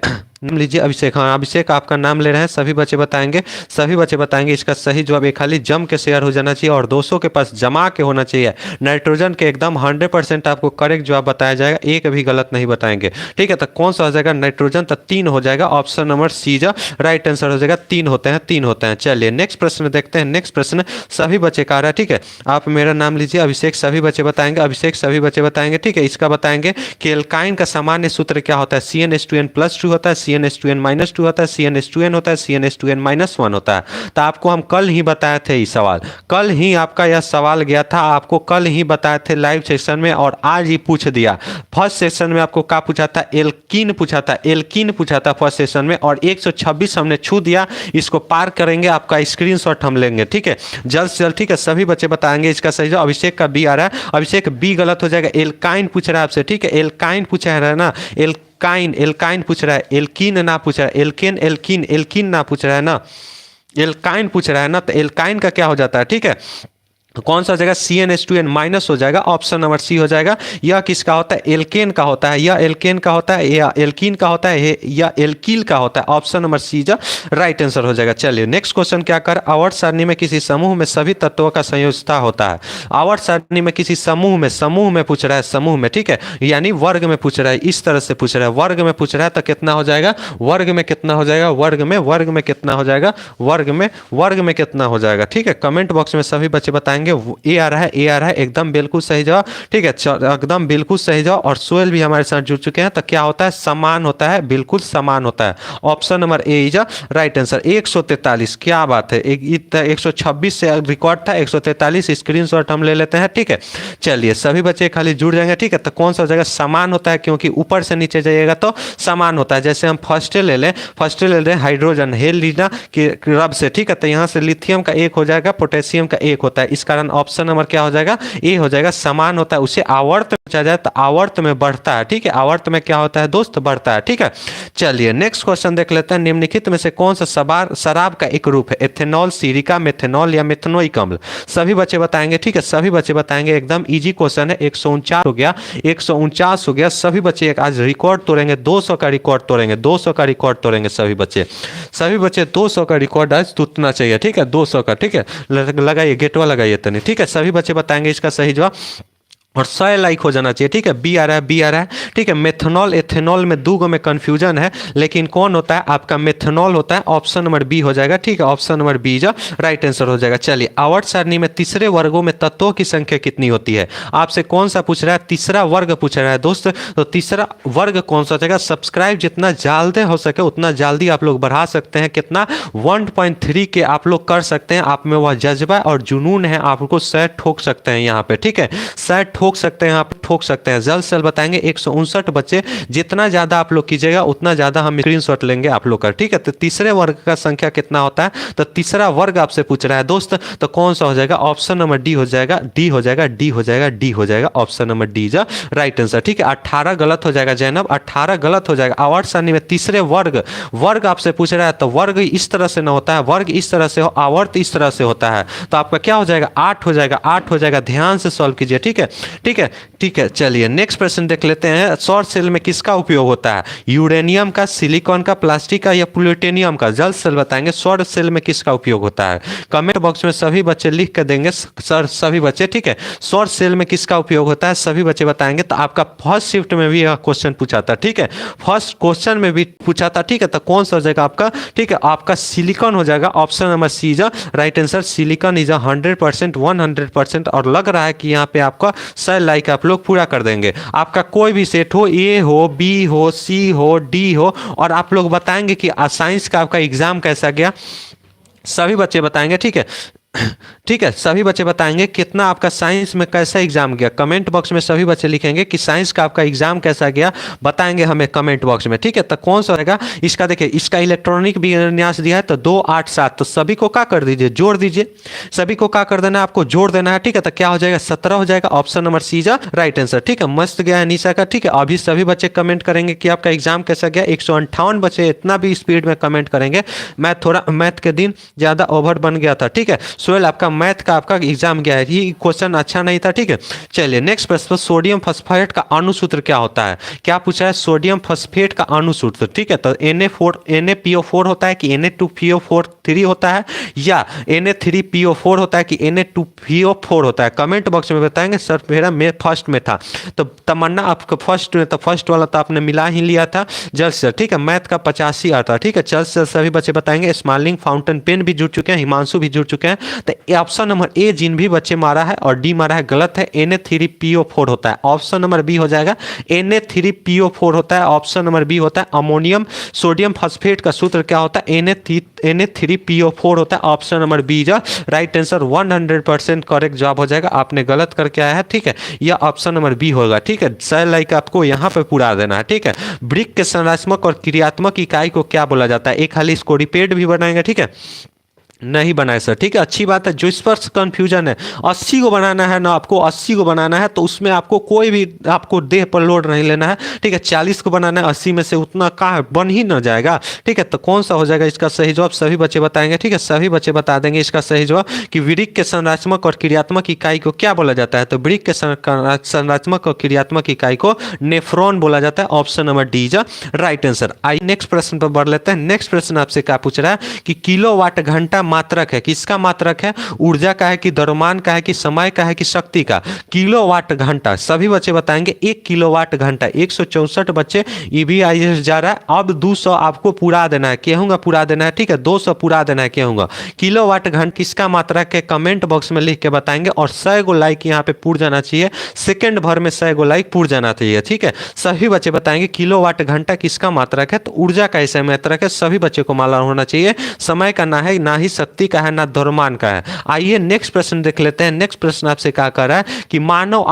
नाम लीजिए अभिषेक, हाँ अभिषेक आपका नाम ले रहे हैं। सभी बच्चे बताएंगे, सभी बच्चे बताएंगे। इसका सही जवाब एक खाली जम के शेयर हो जाना चाहिए और 200 के पास जमा के होना चाहिए। नाइट्रोजन के एकदम 100% आपको करेक्ट जवाब बताया जाएगा, एक भी गलत नहीं बताएंगे, ठीक है। तो कौन सा हो जाएगा, नाइट्रोजन, तो 3 हो जाएगा, ऑप्शन नंबर सी जा राइट आंसर हो जाएगा। 3 होते हैं, 3 होते हैं। चलिए नेक्स्ट प्रश्न देखते हैं। नेक्स्ट प्रश्न सभी बच्चे का आ रहा है, ठीक है। आप मेरा नाम लीजिए अभिषेक, सभी बच्चे बताएंगे। अभिषेक सभी बच्चे बताएंगे, ठीक है। इसका बताएंगे कि एल्काइन का सामान्य सूत्र क्या होता है। CnH2n+2 होता है, CnH2n-2 होता है, CnH2n होता है, CnH2n-1 होता है। तो आपको हम कल ही बताए थे ये सवाल, कल ही आपका यह सवाल गया था, आपको कल ही बताए थे लाइव सेशन में और आज ही पूछ दिया। फर्स्ट सेशन में आपको क्या पूछा था, एल्कीन पूछा था, एल्कीन पूछा था फर्स्ट सेशन में और 126 हमने छू दिया। इसको पार करेंगे, आपका स्क्रीनशॉट हम लेंगे, ठीक है, जल्द से जल्द, ठीक है। सभी बच्चे बताएंगे इसका सही जवाब। अभिषेक का बी आ रहा है, अभिषेक बी गलत हो जाएगा। एल्काइन पूछ रहा है आपसे, ठीक है, एल्काइन पूछा है ना, एल्काइन, एल्काइन पूछ रहा है, एल्कीन ना पूछ रहा है, एल्केन एल्कीन, एल्कीन ना पूछ रहा है ना, एल्काइन पूछ रहा है ना। तो एल्काइन का क्या हो जाता है, ठीक है, कौन सा हो जाएगा, CnH2n- हो जाएगा, ऑप्शन नंबर सी हो जाएगा। यह किसका होता है, एल्केन का होता है, या एल्केन का होता है, या एल्कीन का होता है, या एल्कील का होता है, ऑप्शन नंबर सी जो राइट आंसर हो जाएगा। चलिए नेक्स्ट क्वेश्चन क्या कर, आवर्त सारणी में किसी समूह में सभी तत्वों का संयोजकता होता है। आवर्त सारणी में किसी समूह में पूछ रहा है, समूह में, ठीक है, यानी वर्ग में पूछ रहा है, इस तरह से पूछ रहा है, वर्ग में पूछ रहा है। तो कितना हो जाएगा, वर्ग में कितना हो जाएगा, वर्ग में कितना हो जाएगा, वर्ग में कितना हो जाएगा, ठीक है। कमेंट बॉक्स में सभी बच्चे बताएंगे। ए आ रहा है, ए आ रहा है, एकदम बिल्कुल सही जवाब, ठीक है, एकदम बिल्कुल सही जवाब। और सोहेल भी हमारे साथ जुड़ चुके हैं। तो क्या होता है, समान होता है, बिल्कुल समान होता है, option number A is right answer. 143, क्या बात है, 126 से रिकॉर्ड था, 143 स्क्रीनशॉट हम ले लेते हैं, ठीक है। चलिए सभी बच्चे खाली जुड़ जाएंगे, ठीक है। तो कौन सा हो जाएगा, समान होता है, क्योंकि ऊपर से नीचे जाइएगा तो समान होता है। जैसे हम फर्स्ट ले लें, हाइड्रोजन हेल लीना के रब से, ठीक है, तो यहाँ से लिथियम का 1 हो जाएगा, पोटेशियम का 1 होता है। इसका कारण ऑप्शन नंबर क्या हो जाएगा, ए हो जाएगा। समान होता है, उसे आवर्त पूछा जाए तो आवर्त में बढ़ता है, ठीक है, आवर्त में क्या होता है दोस्त, बढ़ता है, ठीक है। चलिए नेक्स्ट क्वेश्चन देख लेते हैं। निम्नलिखित में से कौन सा शराब का एक रूप है, एथेनॉल, सिरिका, मेथेनॉल या मेथनोइक अम्ल? सभी बच्चे बताएंगे, ठीक है, सभी बच्चे बताएंगे। एकदम इजी क्वेश्चन है। 149 हो गया, 149 हो गया। सभी बच्चे आज रिकॉर्ड तोड़ेंगे, 200 का रिकॉर्ड तोड़ेंगे, 200 का रिकॉर्ड तोड़ेंगे सभी बच्चे, सभी बच्चे 200 का रिकॉर्ड आज टूटना चाहिए, ठीक है, 200 का, ठीक है। लगाइए गेटवा लगाइए तनी, ठीक है। सभी बच्चे बताएंगे इसका सही जवाब और 100 लाइक हो जाना चाहिए, ठीक है। बी आ रहा है, बी आ रहा है, ठीक है। मेथनॉल एथेनॉल में दो में कंफ्यूजन है, लेकिन कौन होता है आपका, मेथनॉल होता है। ऑप्शन नंबर बी हो जाएगा, ठीक है, ऑप्शन नंबर बी जो राइट आंसर हो जाएगा। चलिए आवर्त सारणी में तीसरे वर्गों में तत्वों की संख्या कितनी होती है? आपसे कौन सा पूछ रहा है, तीसरा वर्ग पूछ रहा है दोस्त। तो तीसरा वर्ग कौन सा हो जाएगा? सब्सक्राइब जितना जल्दी हो सके उतना जल्दी आप लोग बढ़ा सकते हैं। कितना 1.3 के आप लोग कर सकते हैं। आप में वह जज्बा और जुनून है, आपको सैट ठोक सकते हैं यहाँ पे, ठीक है, सैट ठोक सकते हैं, आप ठोक सकते हैं। जल्द से जल्द बताएंगे। 159 बच्चे, जितना ज्यादा आप लोग कीजिएगा उतना ज्यादा हम स्क्रीनशॉट लेंगे आप लोग का, ठीक है। तो तीसरे वर्ग का संख्या कितना होता है? तो तीसरा वर्ग आपसे पूछ रहा है दोस्त, तो कौन सा हो जाएगा? ऑप्शन नंबर डी हो जाएगा, डी हो जाएगा, डी हो जाएगा, डी हो जाएगा। ऑप्शन नंबर डी जो राइट आंसर, ठीक है। 18 गलत हो जाएगा जैनब, 18 गलत हो जाएगा। आवर्त सारणी में तीसरे वर्ग आपसे पूछ रहा है, तो वर्ग इस तरह से ना होता है, वर्ग इस तरह से हो, आवर्त इस तरह से होता है। तो आपका क्या हो जाएगा? 8 हो जाएगा, 8 हो जाएगा। ध्यान से सॉल्व कीजिए, ठीक है, ठीक है, ठीक है। चलिए नेक्स्ट प्रश्न देख लेते हैं। सौर सेल में किसका उपयोग होता है? यूरेनियम का, सिलिकॉन का, प्लास्टिक का या प्लूटोनियम का? जल्द से जल्द बताएंगे सौर सेल में किसका उपयोग होता है। कमेंट बॉक्स में सभी बच्चे लिख कर देंगे सर, सभी बच्चे, ठीक है। सौर सेल में किसका उपयोग होता है सभी बच्चे बताएंगे। तो आपका फर्स्ट शिफ्ट में भी यह क्वेश्चन पूछा था, ठीक है, फर्स्ट क्वेश्चन में भी पूछा था, ठीक है। तो कौन सा हो जाएगा आपका? ठीक है, आपका सिलिकॉन हो जाएगा। Option number C is right answer. Silicon is 100%, 100%। और लग रहा है कि यहाँ पे आपका 100 लाइक आप लोग पूरा कर देंगे। आपका कोई भी सेट हो, ए हो, बी हो, सी हो, डी हो, और आप लोग बताएंगे कि साइंस का आपका एग्जाम कैसा गया, सभी बच्चे बताएंगे, ठीक है, ठीक है। सभी बच्चे बताएंगे कितना आपका साइंस में कैसा एग्जाम गया। कमेंट बॉक्स में सभी बच्चे लिखेंगे कि साइंस का आपका एग्जाम कैसा गया, बताएंगे हमें कमेंट बॉक्स में, ठीक है। तो कौन सा रहेगा इसका? देखिए इसका इलेक्ट्रॉनिक विन्यास दिया है, तो 2, 8, 7, तो सभी को क्या कर दीजिए, जोड़ दीजिए। सभी को क्या कर देना है? आपको जोड़ देना है, ठीक है। तो क्या हो जाएगा? 17 हो जाएगा। ऑप्शन नंबर सी जा राइट आंसर, ठीक है। मस्त गया है निशा का, ठीक है। अभी सभी बच्चे कमेंट करेंगे कि आपका एग्जाम कैसा गया। 158 बच्चे इतना भी स्पीड में कमेंट करेंगे। मैं थोड़ा मैथ के दिन ज्यादा ओवर बन गया था, ठीक है। सोहेल आपका मैथ का आपका एग्जाम गया है, ये क्वेश्चन अच्छा नहीं था, ठीक है। चलिए नेक्स्ट प्रश्न, सोडियम फॉस्फेट का अणुसूत्र क्या होता है? क्या पूछा है? सोडियम फॉस्फेट का अणुसूत्र, ठीक है। तो Na4 होता है कि Na2PO4 होता है, या Na3PO4 होता है कि Na2PO4 होता है? कमेंट बॉक्स में बताएंगे सर मेरा मैं फर्स्ट में था। तो तमन्ना आपका फर्स्ट में, तो फर्स्ट वाला तो आपने मिला ही लिया था जल्द से, ठीक है। मैथ का 85 आता है, ठीक है। जल्द से सभी बच्चे बताएंगे। स्मार्टलिंक फाउंटेन पेन भी जुड़ चुके हैं, हिमांशु भी जुड़ चुके हैं। तो ऑप्शन नंबर ए जिन भी बच्चे मारा है और डी मारा है गलत है। Na3PO4 होता है। ऑप्शन नंबर बी हो जाएगा, Na3PO4 होता है। ऑप्शन नंबर बी होता है अमोनियम। सोडियम फॉस्फेट का सूत्र क्या होता है? Na3PO4 होता है। ऑप्शन नंबर बी जो राइट आंसर 100% करेक्ट जवाब हो जाएगा। आपने गलत करके आया है, ठीक है। यह ऑप्शन नंबर बी होगा, ठीक है। 100 लाइक आपको यहाँ पे पूरा देना है, ठीक है। ब्रिक के संरचनात्मक और क्रियात्मक इकाई को क्या बोला जाता है? एक खाली इसको रिपेट भी बनाएंगे, ठीक है, नहीं बनाए सर, ठीक है। अच्छी बात है। जो इस पर कंफ्यूजन है, 80 को बनाना है ना, आपको 80 को बनाना है, तो उसमें आपको कोई भी आपको देह पर लोड नहीं लेना है, ठीक है। 40 को बनाना है, 80 में से उतना कहाँ बन ही ना जाएगा, ठीक है। तो कौन सा हो जाएगा इसका सही जवाब? सभी बच्चे बताएंगे, ठीक है, सभी बच्चे बता देंगे इसका सही जवाब कि वृक्क के संरचनात्मक और क्रियात्मक इकाई को क्या बोला जाता है? तो वृक्क के संरचनात्मक और क्रियात्मक इकाई को नेफ्रॉन बोला जाता है। ऑप्शन नंबर डी जा राइट आंसर। आइए नेक्स्ट प्रश्न पर बढ़ लेते हैं। नेक्स्ट प्रश्न आपसे क्या पूछ रहा है कि किलोवाट घंटा मात्रक है, किसका मात्रक है? ऊर्जा का है कि द्रव्यमान का है कि समय का है कि शक्ति का? किलोवाट घंटा, सभी बच्चे बताएंगे। 1 किलोवाट घंटा। 164 बच्चे EBIS जा रहा है। अब 200 आपको पूरा देना है, कहूंगा पूरा देना है, ठीक है। 200 पूरा देना है, कहूंगा। किलोवाट घंटा किसका मात्रक है? कमेंट बॉक्स में लिख के बताएंगे। और 100 गो लाइक यहाँ पे पूर जाना चाहिए, सेकंड भर में 100 गो लाइक पूर जाना चाहिए, ठीक है। सभी बच्चे बताएंगे किलोवाट घंटा किसका मात्रक है। तो ऊर्जा का ऐसा मात्रक है, सभी बच्चे को मालूम होना चाहिए। समय का ना है, ना ही शक्ति का है ना द्रव्यमान का है। आइए नेक्स्ट प्रश्न देख लेते हैं। नेक्स्ट प्रश्न आपसे क्या कर रहा है कि मानव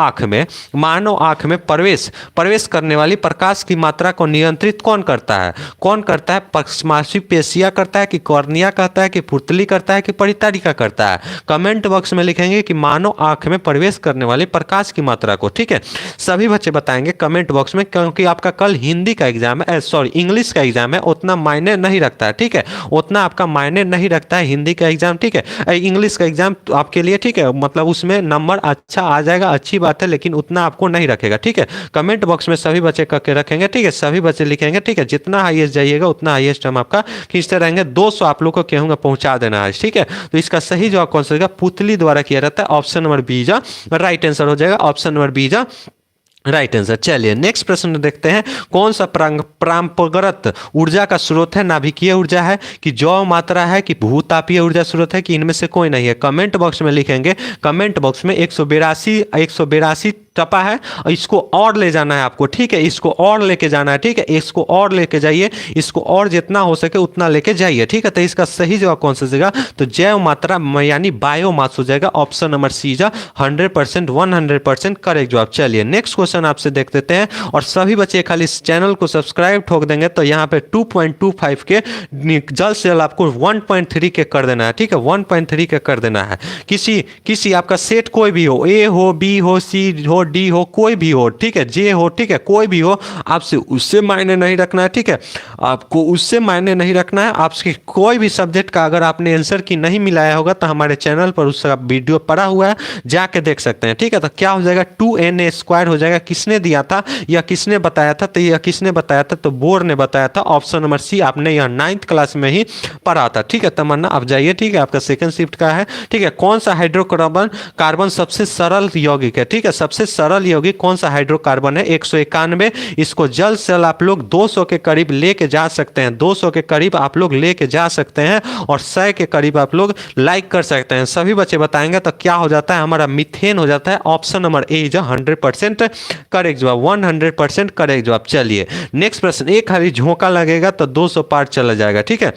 आंख में प्रवेश करने वाली प्रकाश की मात्रा को नियंत्रित कौन करता है? कौन करता है? मांसपेशियां करता है कि कॉर्निया करता है कि पुतली करता है कि परितारिका करता है? कमेंट बॉक्स में लिखेंगे कि मानव आंख में प्रवेश करने वाली प्रकाश की मात्रा को। ठीक है, सभी बच्चे बताएंगे कमेंट बॉक्स में, क्योंकि आपका कल हिंदी का एग्जाम है, सॉरी इंग्लिश का एग्जाम है, उतना मायने नहीं रखता है। ठीक है, उतना आपका मायने नहीं रखता है हिंदी का एग्जाम। ठीक है, इंग्लिश का एग्जाम आपके लिए, ठीक है, मतलब उसमें नंबर अच्छा आ जाएगा, अच्छी बात है, लेकिन उतना आपको नहीं रखेगा। ठीक है, कमेंट बॉक्स में सभी बच्चे करके रखेंगे। ठीक है, सभी बच्चे लिखेंगे। ठीक है, जितना हाईएस्ट जाइएगा उतना हाईएस्ट हम आपका खींचते रहेंगे। 200 आप लोग को कहूंगा पहुंचा देना है। ठीक है, तो इसका सही जवाब कौन सा होगा? पुतली द्वारा किया जाता है। ऑप्शन नंबर बी जा राइट आंसर हो जाएगा। ऑप्शन नंबर बी जा राइट आंसर। चलिए नेक्स्ट प्रश्न देखते हैं। कौन सा परंपरागत ऊर्जा का स्रोत है? नाभिकीय ऊर्जा है कि जैव मात्रा है कि भूतापीय ऊर्जा स्रोत है कि इनमें से कोई नहीं है? कमेंट बॉक्स में लिखेंगे। कमेंट बॉक्स में 182 टपा है और इसको और ले जाना है आपको। ठीक है, इसको और लेके जाना है। ठीक है, इसको और लेके जाइए, इसको और जितना हो सके उतना लेके जाइए। ठीक है, तो इसका सही जवाब कौन सा जाएगा? तो जैव मात्रा यानी बायोमास हो जाएगा। ऑप्शन नंबर सी जा 100% 100% करेक्ट जवाब। चलिए नेक्स्ट क्वेश्चन आपसे देख लेते हैं, और सभी बच्चे खाली इस चैनल को सब्सक्राइब ठोक देंगे तो यहाँ पे 2.25 के जल्द से जल्द आपको 1.3 के कर देना है। ठीक है, 1.3 के कर देना है। किसी आपका सेट कोई भी हो, ए हो, बी हो, सी हो, डी हो, कोई भी हो, ठीक है, जे हो, ठीक है, कोई भी हो, आपसे उससे मायने नहीं रखना है। ठीक है, आपको उससे मायने नहीं रखना है। आपके कोई भी सब्जेक्ट का अगर आपने आंसर की नहीं मिलाया होगा तो हमारे चैनल पर उसका वीडियो पड़ा हुआ है, जाके देख सकते हैं। ठीक है, तो क्या हो जाएगा? 2na² हो जाएगा। किसने दिया था या किसने बताया था? तो यह किसने बताया था? तो बोर ने बताया था। ऑप्शन नंबर सी, आपने यह 9th क्लास में ही पढ़ा था। ठीक है, तमन्ना आप जाइए। ठीक है, आपका सेकंड शिफ्ट का है। ठीक है, कौन सा हाइड्रोकार्बन सबसे सरल यौगिक है? ठीक है, सबसे सरल यौगिक कौन सा हाइड्रोकार्बन है? 191। इसको जल्द से जल्द आप लोग 200 के करीब लेके जा सकते हैं। 200 के करीब आप लोग लेके जा सकते हैं और 100 के करीब आप लोग लाइक कर सकते हैं। सभी बच्चे बताएंगे तो क्या हो जाता है? हमारा मीथेन हो जाता है। Option number A is 100% correct जवाब। 100% करेक्ट जवाब। चलिए नेक्स्ट प्रश्न। एक खाली झोंका लगेगा तो 200 पार चला जाएगा। ठीक है,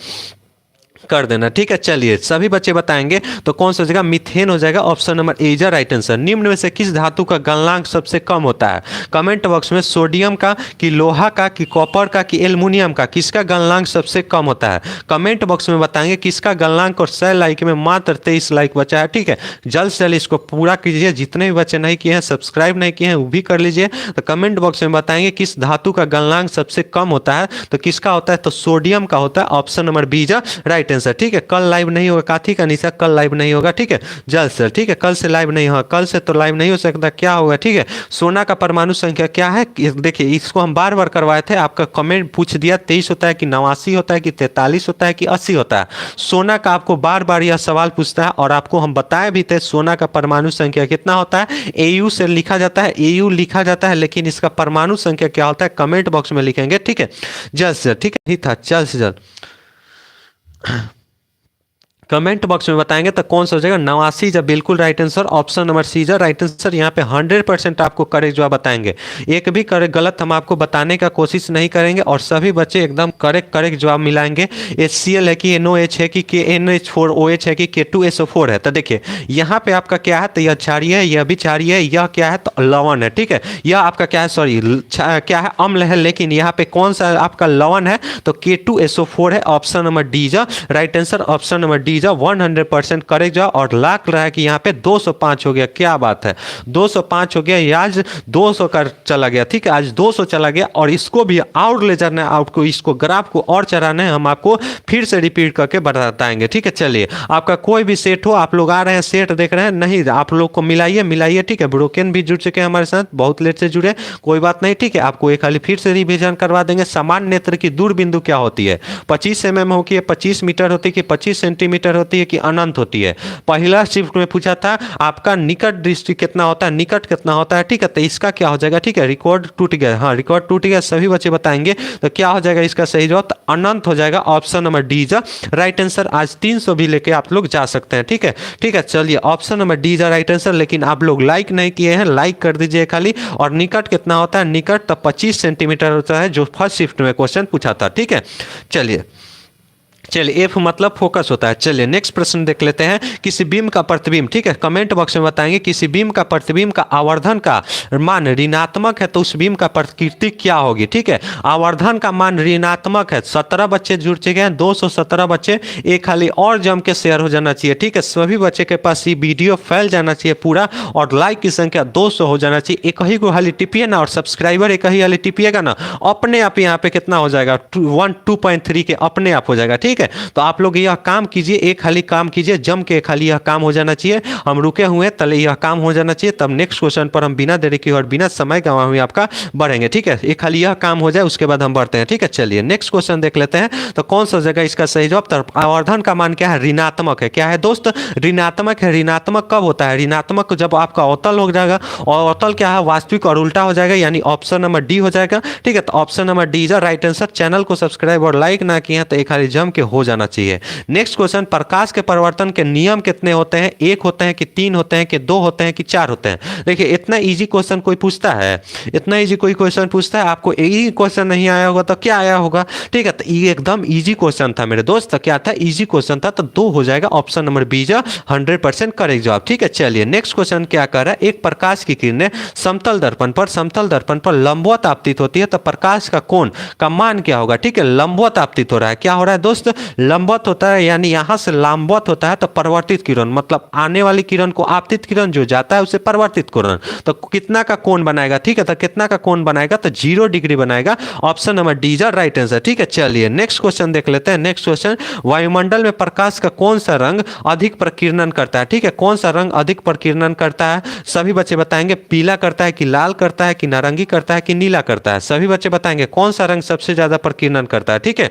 कर देना। ठीक है, चलिए सभी बच्चे बताएंगे तो कौन सा जगह? मीथेन हो जाएगा। Option number A is right answer. निम्न में से किस धातु का गलनांक सबसे कम होता है? कमेंट बॉक्स में सोडियम का कि लोहा का कि कॉपर का कि एल्युमिनियम का, किसका गलनांक सबसे कम होता है? कमेंट बॉक्स में बताएंगे किसका गलनांक। और 100 लाइक में मात्र 23 लाइक बचा है। ठीक है, जल्द से जल्द इसको पूरा कीजिए। जितने भी बच्चे नहीं किए हैं, सब्सक्राइब नहीं किए हैं, वो भी कर लीजिए। तो कमेंट बॉक्स में बताएंगे किस धातु का गलनांक सबसे कम होता है। तो किसका होता है? तो सोडियम का होता है। Option number B is right answer. ठीक है, कल लाइव नहीं होगा। काथी का निशा कल लाइव नहीं होगा। ठीक है, जल्द से। ठीक है, कल से लाइव नहीं होगा। कल से तो लाइव नहीं हो सकता। क्या होगा? ठीक है, सोना का परमाणु संख्या क्या है? देखिए, इसको हम बार बार करवाए थे। आपका कमेंट पूछ दिया 23 होता है कि 89 होता है कि 43 होता है कि 80 होता है। सोना का आपको बार बार यह सवाल पूछता है और आपको हम बताए भी थे सोना का परमाणु संख्या कितना होता है। एयू से लिखा जाता है, एयू लिखा जाता है, लेकिन इसका परमाणु संख्या क्या होता है? कमेंट बॉक्स में लिखेंगे। ठीक है, जल्द से। ठीक है, ही था, जल्द से जल्द कमेंट बॉक्स में बताएंगे तो कौन सा हो जाएगा? 89 जब बिल्कुल right answer. Option number C जा राइट आंसर। यहाँ पे 100% आपको करेक्ट जवाब बताएंगे। एक भी करेक्ट गलत हम आपको बताने का कोशिश नहीं करेंगे और सभी बच्चे एकदम करेक्ट जवाब मिलाएंगे। HCl है कि NOH है कि NH4OH है कि K2SO4 है। तो देखिए यहाँ पे आपका क्या है? तो यह क्षारीय है, यह भी क्षारीय है, यह क्या है? तो लवण है। ठीक है, यह आपका क्या है? सॉरी, क्या है? अम्ल है। लेकिन यहाँ पे कौन सा आपका लवण है? तो K2SO4 है। ऑप्शन नंबर डी जा right answer. Option number D 100% correct जाओ। और लाख रहा है कि यहाँ पे 205 हो गया। क्या बात है, 205 हो गया। आज 200 का चला गया। ठीक है, आज 200 चला गया और इसको भी और ले जाना है आपको, इसको ग्राफ को और चढ़ाना है। हम आपको फिर से रिपीट करके बताएंगे। ठीक है, चलिए आपका कोई भी सेट हो, आप लोग आ रहे हैं सेट देख रहे हैं, नहीं आप लोग को मिलाइए। ठीक है, ब्रोकन भी जुड़ चुके हैं हमारे साथ, बहुत लेट से जुड़े, कोई बात नहीं। ठीक है, आपको एक खाली फिर से रिविजन करवा देंगे। समान नेत्र की दूर बिंदु क्या होती है? 25 mm होती है, 25 मीटर होती है कि 25 सेंटीमीटर होती है कि अनंत होती है? पहला शिफ्ट में पूछा था आपका निकट दृष्टि कितना होता है, निकट कितना होता है। ठीक है, तो इसका क्या हो जाएगा? ठीक है, रिकॉर्ड टूट गया। हाँ, रिकॉर्ड टूट गया। सभी बच्चे बताएंगे तो क्या हो जाएगा इसका सही जवाब? तो अनंत हो जाएगा। ऑप्शन नंबर डी जा राइट आंसर। आज 300 भी लेके आप लोग जा सकते हैं। ठीक है, चलिए ऑप्शन नंबर डी जा राइट आंसर। लेकिन आप लोग लाइक नहीं किए हैं, लाइक कर दीजिए खाली। और निकट कितना होता है? निकट तो 25 सेंटीमीटर होता है, जो फर्स्ट शिफ्ट में क्वेश्चन पूछा था। ठीक है, चलिए चलिए एफ मतलब फोकस होता है। चलिए नेक्स्ट प्रश्न देख लेते हैं। किसी बीम का प्रतिबिंब, ठीक है, कमेंट बॉक्स में बताएंगे किसी बीम का प्रतिबिंब का आवर्धन का मान ऋणात्मक है तो उस बीम का प्रकृति क्या होगी। ठीक है, आवर्धन का मान ऋणात्मक है। 17 बच्चे जुड़ चुके हैं, 217 बच्चे, एक खाली और जम के शेयर हो जाना चाहिए। ठीक है, सभी बच्चे के पास ये वीडियो फैल जाना चाहिए पूरा, और लाइक की संख्या 200 हो जाना चाहिए। एक ही को खाली टिपिए ना, और सब्सक्राइबर एक ही वाली टिपिएगा ना, अपने आप यहाँ पे कितना हो जाएगा, 2.3 के अपने आप हो जाएगा। ठीक है, तो आप लोग यह काम कीजिए, एक खाली काम कीजिए, जम के खाली यह काम हो जाना चाहिए। हम रुके हुए हैं, तले यह काम हो जाना चाहिए, तब नेक्स्ट क्वेश्चन पर हम बिना देरी के और बिना समय गंवाए हुए आपका बढ़ेंगे। ठीक है, एक खाली यह काम हो जाए, उसके बाद हम बढ़ते हैं। ठीक है, चलिए नेक्स्ट क्वेश्चन देख लेते हैं। तो कौन सा जगह इसका सही जवाब, तरफ आवर्धन का मान क्या है, ऋणात्मक है। क्या है दोस्त, ऋणात्मक है। ऋणात्मक कब होता है, ऋणात्मक जब आपका अवतल हो जाएगा, और अवतल क्या है, वास्तविक और उल्टा हो जाएगा, यानी ऑप्शन नंबर डी हो जाएगा। ठीक है, तो option number D is right answer. Channel को सब्सक्राइब और लाइक ना किए तो एक खाली जम के हो जाना चाहिए। नेक्स्ट क्वेश्चन, प्रकाश के परिवर्तन के नियम कितने होते हैं, एक होते हैं कि तीन होते हैं कि दो होते हैं कि चार होते हैं। देखिए इतना इजी क्वेश्चन कोई पूछता है, इतना इजी कोई क्वेश्चन पूछता है, आपको यही क्वेश्चन नहीं आया होगा तो क्या आया होगा। ठीक है, तो ये एकदम इजी क्वेश्चन था मेरे दोस्त। तो क्या था, इजी क्वेश्चन था, तो दो हो जाएगा, ऑप्शन नंबर बी जो 100% करेक्ट जवाब। ठीक है, चलिए नेक्स्ट क्वेश्चन क्या कर रहा है, एक प्रकाश की किरणें समतल दर्पण पर लंबवत आपतित होती है, तो प्रकाश का कोण का मान क्या होगा। ठीक है, लंबवत आपतित हो रहा है, क्या हो रहा है दोस्त, लंबवत होता है, यानी यहां से लंबवत होता है, तो परिवर्तित किरण मतलब आने वाली किरण को आपतित किरण जो जाता है उसे परिवर्तित किरण, तो कितना का कोण बनाएगा। ठीक है, तो कितना का कोण बनाएगा, तो 0 डिग्री बनाएगा। Option number D is right answer. ठीक है, चलिए नेक्स्ट क्वेश्चन देख लेते हैं। नेक्स्ट क्वेश्चन, वायुमंडल में प्रकाश का कौन सा रंग अधिक प्रकीर्णन करता है। ठीक है, कौन सा रंग अधिक प्रकीर्णन करता है, सभी बच्चे बताएंगे। पीला करता है कि लाल करता है कि नारंगी करता है कि नीला करता है, सभी बच्चे बताएंगे कौन सा रंग सबसे ज्यादा प्रकीर्णन करता है। ठीक है,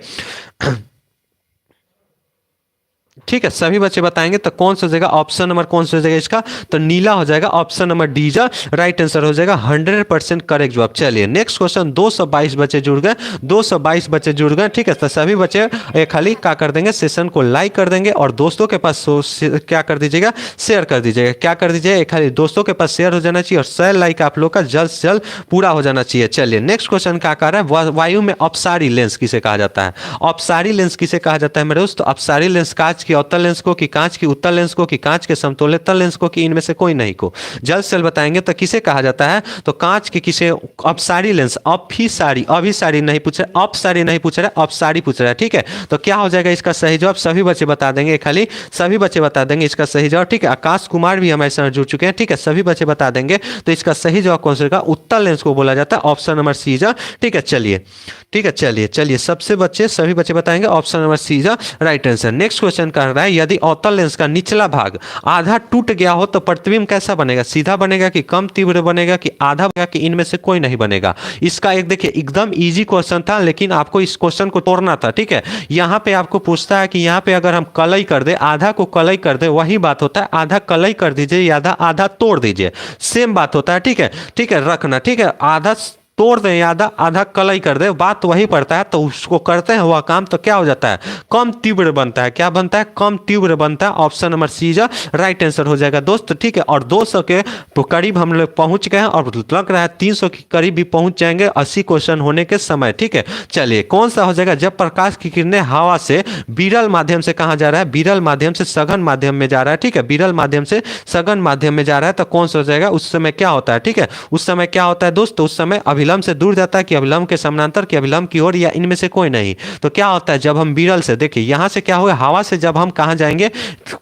ठीक है, सभी बच्चे बताएंगे। तो कौन सा जगह, ऑप्शन नंबर कौन सा जगह इसका, तो नीला हो जाएगा। ऑप्शन नंबर डी जा राइट आंसर हो जाएगा, 100% करेक्ट जवाब। चलिए नेक्स्ट क्वेश्चन, 222 बच्चे जुड़ गए, 222 बच्चे जुड़ गए। ठीक है, तो सभी बच्चे खाली क्या कर देंगे, सेशन को लाइक कर देंगे, और दोस्तों के पास क्या कर दीजिएगा, शेयर कर दीजिएगा। क्या कर दीजिएगा, खाली दोस्तों के पास शेयर हो जाना चाहिए, और शेयर लाइक आप लोग का जल्द से जल्द पूरा हो जाना चाहिए। चलिए नेक्स्ट क्वेश्चन क्या कर रहा है, वायु में अपसारी लेंस किसे कहा जाता है। अपसारी लेंस किसे कहा जाता है मेरे दोस्त, अपसारी लेंस कांच की अवतल लेंस को, कि कांच की उत्तल लेंस को, कि कांच के समतुल्यता लेंस को, कि इनमें से कोई नहीं को, जल्द से जल्द बताएंगे। तो किसे कहा जाता है, तो कांच के किसे, अपसारी लेंस, अभिसारी, अभिसारी नहीं पूछ रहे, अपसारी नहीं पूछ रहे, अपसारी पूछ रहा है। ठीक है, तो क्या हो जाएगा इसका सही जवाब, सभी बच्चे बता देंगे, खाली सभी बच्चे बता देंगे इसका सही जवाब। ठीक है, आकाश कुमार भी हमारे साथ जुड़ चुके हैं। ठीक है, सभी बच्चे बता देंगे, तो इसका सही जवाब कौन सा होगा, उत्तल लेंस को बोला जाता है, ऑप्शन नंबर सी जा। ठीक है, चलिए, ठीक है, चलिए चलिए सबसे बच्चे सभी बच्चे बताएंगे, option number C is right answer. Next question कर रहा है, यदि अवतल लेंस का निचला भाग आधा टूट गया हो तो प्रतिबिंब कैसा बनेगा, सीधा बनेगा कि कम तीव्र बनेगा कि आधा बनेगा कि इनमें से कोई नहीं बनेगा। इसका एक देखिए एकदम इजी क्वेश्चन था, लेकिन आपको इस क्वेश्चन को तोड़ना था। ठीक है, यहां पे आपको पूछता है कि यहां पे अगर हम कलई कर दे, आधा को कलई कर दे, वही बात होता है, आधा कलई कर दीजिए या आधा आधा तोड़ दीजिए, सेम बात होता है। ठीक है, ठीक है, रखना। ठीक है, आधा तोड़ दें या आधा आधा कलई कर दे, बात वही पड़ता है। तो उसको करते हैं वह काम, तो क्या हो जाता है, कम तीव्र बनता है। क्या बनता है, कम तीव्र बनता है। ऑप्शन नंबर सी जो राइट आंसर हो जाएगा दोस्त। ठीक है, और 200 के करीब हम लोग पहुंच गए हैं, और लग रहा है 300 के करीब भी पहुंच जाएंगे 80 क्वेश्चन होने के समय। ठीक है, चलिए कौन सा हो जाएगा, जब प्रकाश की किरणें हवा से विरल माध्यम से कहा जा रहा है, विरल माध्यम से सघन माध्यम में जा रहा है। ठीक है, विरल माध्यम से सघन माध्यम में जा रहा है, तो कौन सा हो जाएगा, उस समय क्या होता है। ठीक है, उस समय क्या होता है दोस्त, उस समय अभिलंब से दूर जाता है कि अभिलंब के समानांतर कि अभिलंब की ओर, या इनमें से कोई नहीं। तो क्या होता है, जब हम विरल से, देखिए यहां से क्या होगा, हवा से जब हम कहां जाएंगे,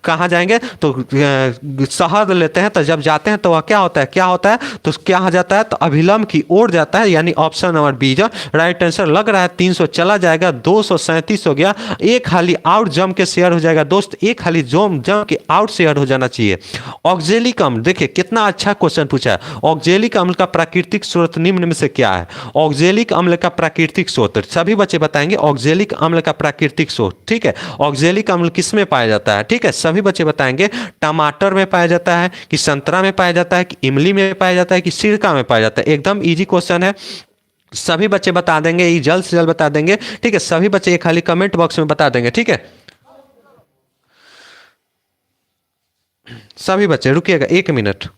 कहां जाएंगे, तो शहर लेते हैं, तो जब जाते हैं तो वह क्या होता है, क्या होता है, तो क्या हो जाता है, तो अभिलंब की ओर जाता है, यानी ऑप्शन नंबर बी जो राइट आंसर। लग रहा है 300 चला जाएगा, 237 हो गया, एक हाली आउट जम के शेयर हो जाएगा दोस्त, एक हाली जम जम के आउट शेयर हो जाना चाहिए। ऑक्जेलिक अम्ल, देखिए कितना अच्छा क्वेश्चन पूछा है, ऑक्जेलिक अम्ल का प्राकृतिक स्रोत निम्न में से क्या है। ऑक्जेलिक अम्ल का प्राकृतिक स्रोत, सभी बच्चे बताएंगे ऑक्जेलिक अम्ल का प्राकृतिक स्रोत। ठीक है, ऑक्जेलिक अम्ल किस में पाया जाता है, ठीक है, सभी बच्चे बताएंगे, टमाटर में पाया जाता है कि संतरा में पाया जाता है कि इमली में पाया जाता है कि सिरका में पाया जाता है। एकदम इजी क्वेश्चन है, सभी बच्चे बता देंगे, ये जल्द से जल्द बता देंगे। ठीक है, सभी बच्चे ये खाली कमेंट बॉक्स में बता देंगे। ठीक है, सभी बच्चे रुकिएगा 1 मिनट।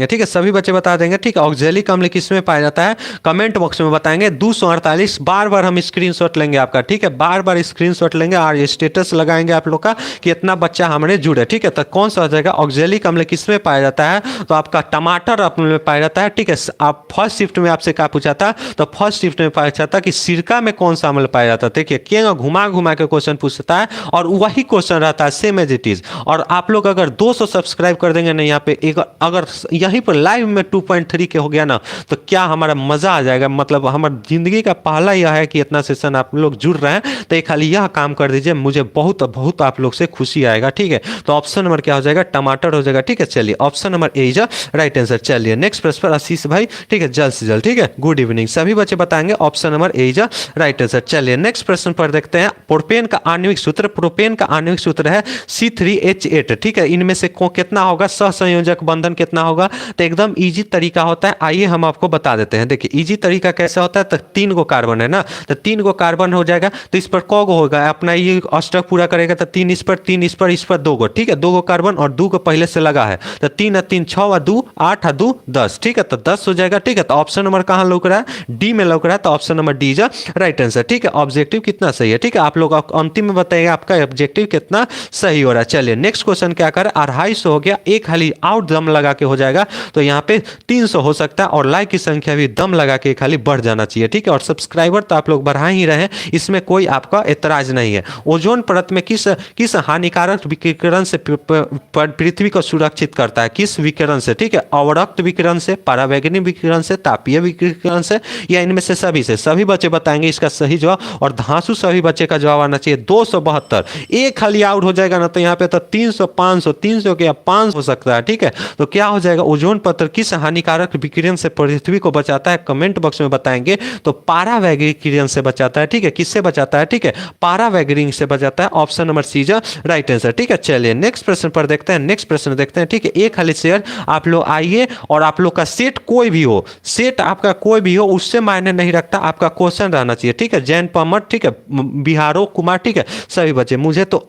ठीक है, सभी बच्चे बता देंगे। ठीक है, ऑक्जेलिक अम्ल किसमें पाया जाता है, कमेंट बॉक्स में बताएंगे। 248 बार बार हम स्क्रीनशॉट लेंगे आपका। ठीक है, बार बार स्क्रीनशॉट लेंगे और स्टेटस लगाएंगे आप लोग का कि इतना बच्चा हमारे जुड़े। ठीक है, तो कौन सा हो जाएगा, ऑक्जेलिक अम्ल किसमें पाया जाता है, तो आपका टमाटर अम्ल में पाया जाता है। ठीक है, आप फर्स्ट शिफ्ट में आपसे क्या पूछा था, तो फर्स्ट शिफ्ट में पूछा था कि सिरका में कौन सा अम्ल पाया जाता है। देखिए क्या घुमा घुमा के क्वेश्चन पूछता है और वही क्वेश्चन रहता है सेम एज इट इज। और आप लोग अगर 200 सब्सक्राइब कर देंगे ना यहाँ पे, एक अगर यहीं पर लाइव में 2.3 के हो गया ना, तो क्या हमारा मजा आ जाएगा। मतलब हमारी जिंदगी का पहला यह है कि इतना सेशन आप लोग जुड़ रहे हैं, तो एक खाली यह काम कर दीजिए, मुझे बहुत बहुत आप लोग से खुशी आएगा। ठीक है, तो ऑप्शन नंबर क्या हो जाएगा, टमाटर हो जाएगा। ठीक है, चलिए option number A is right answer. चलिए नेक्स्ट प्रश्न पर आशीष भाई, ठीक है, जल्द से जल्द। ठीक है, गुड इवनिंग, सभी बच्चे बताएंगे option number A is right answer. चलिए नेक्स्ट प्रश्न पर देखते हैं। प्रोपेन का आणविक सूत्र, प्रोपेन का आणविक सूत्र है C3H8। ठीक है, इनमें से कितना होगा, सहसंयोजक बंधन कितना होगा, तो एकदम इजी तरीका होता है। आइए हम आपको बता देते हैं। देखिए इजी तरीका कैसा होता है, तो 3 गो कार्बन है ना, तो 3 गो कार्बन हो जाएगा, तो इस पर कौ गो होगा, अपना ये अष्टक पूरा करेगा, तो 3 इस पर 3 इस पर 2 गो। ठीक है, 2 गो कार्बन और 2 को पहले से लगा है, तो 3 और 3 6 और 2 8 और 2 10। ठीक है, तो 10 हो जाएगा। ठीक है, तो ऑप्शन नंबर कहाँ लौक रहा है, डी में लौक रहा है, तो option number D is right answer. ठीक है, ऑब्जेक्टिव कितना सही है। ठीक है, आप लोग अंतिम में बताइएगा आपका ऑब्जेक्टिव कितना सही हो रहा है। चलिए नेक्स्ट क्वेश्चन क्या कर, 250 हो गया, एक खाली आउट दम लगा के हो जाएगा, तो यहाँ पे 300 हो सकता है, और लाइक की संख्या भी दम लगा के खाली बढ़ जाना चाहिए। ठीक है, और सब्सक्राइबर तो आप लोग बढ़ा ही रहे हैं, इसमें कोई आपका एतराज नहीं है। ओजोन परत में किस किस हानिकारक विकिरण से पृथ्वी को सुरक्षित करता है, किस विकिरण से। ठीक है, अवरक्त विकिरण से, पराबैंगनी विकिरण से, तापीय विकिरण से, या इनमें से सभी से। सभी बच्चे बताएंगे इसका सही जवाब, और धांसू सभी बच्चे का जवाब आना चाहिए। 272, एक खाली आउट हो जाएगा ना, तो यहाँ पे तो 300 500 300 के 500 हो सकता है। ठीक है, तो क्या हो जाएगा, ओजोन परत किस हानिकारक विकिरण से पृथ्वी को बचाता है, कमेंट बॉक्स में बताएंगे। तो पारावैंगनिक किरण से बचाता है। ठीक है, किससे बचाता है, ठीक है, पारावैंगनिक से बचाता है। Option number C is right answer. ठीक है, चलिए नेक्स्ट प्रश्न पर देखते हैं। नेक्स्ट प्रश्न देखते हैं। ठीक है, एक खाली शेयर आप लोग आइए, और आप लोग का सेट कोई भी हो, सेट आपका कोई भी हो, उससे मायने नहीं रखता, आपका क्वेश्चन रहना चाहिए। ठीक है, जैन पमर, ठीक है, बिहारो कुमार, ठीक है, सभी बच्चे। मुझे तो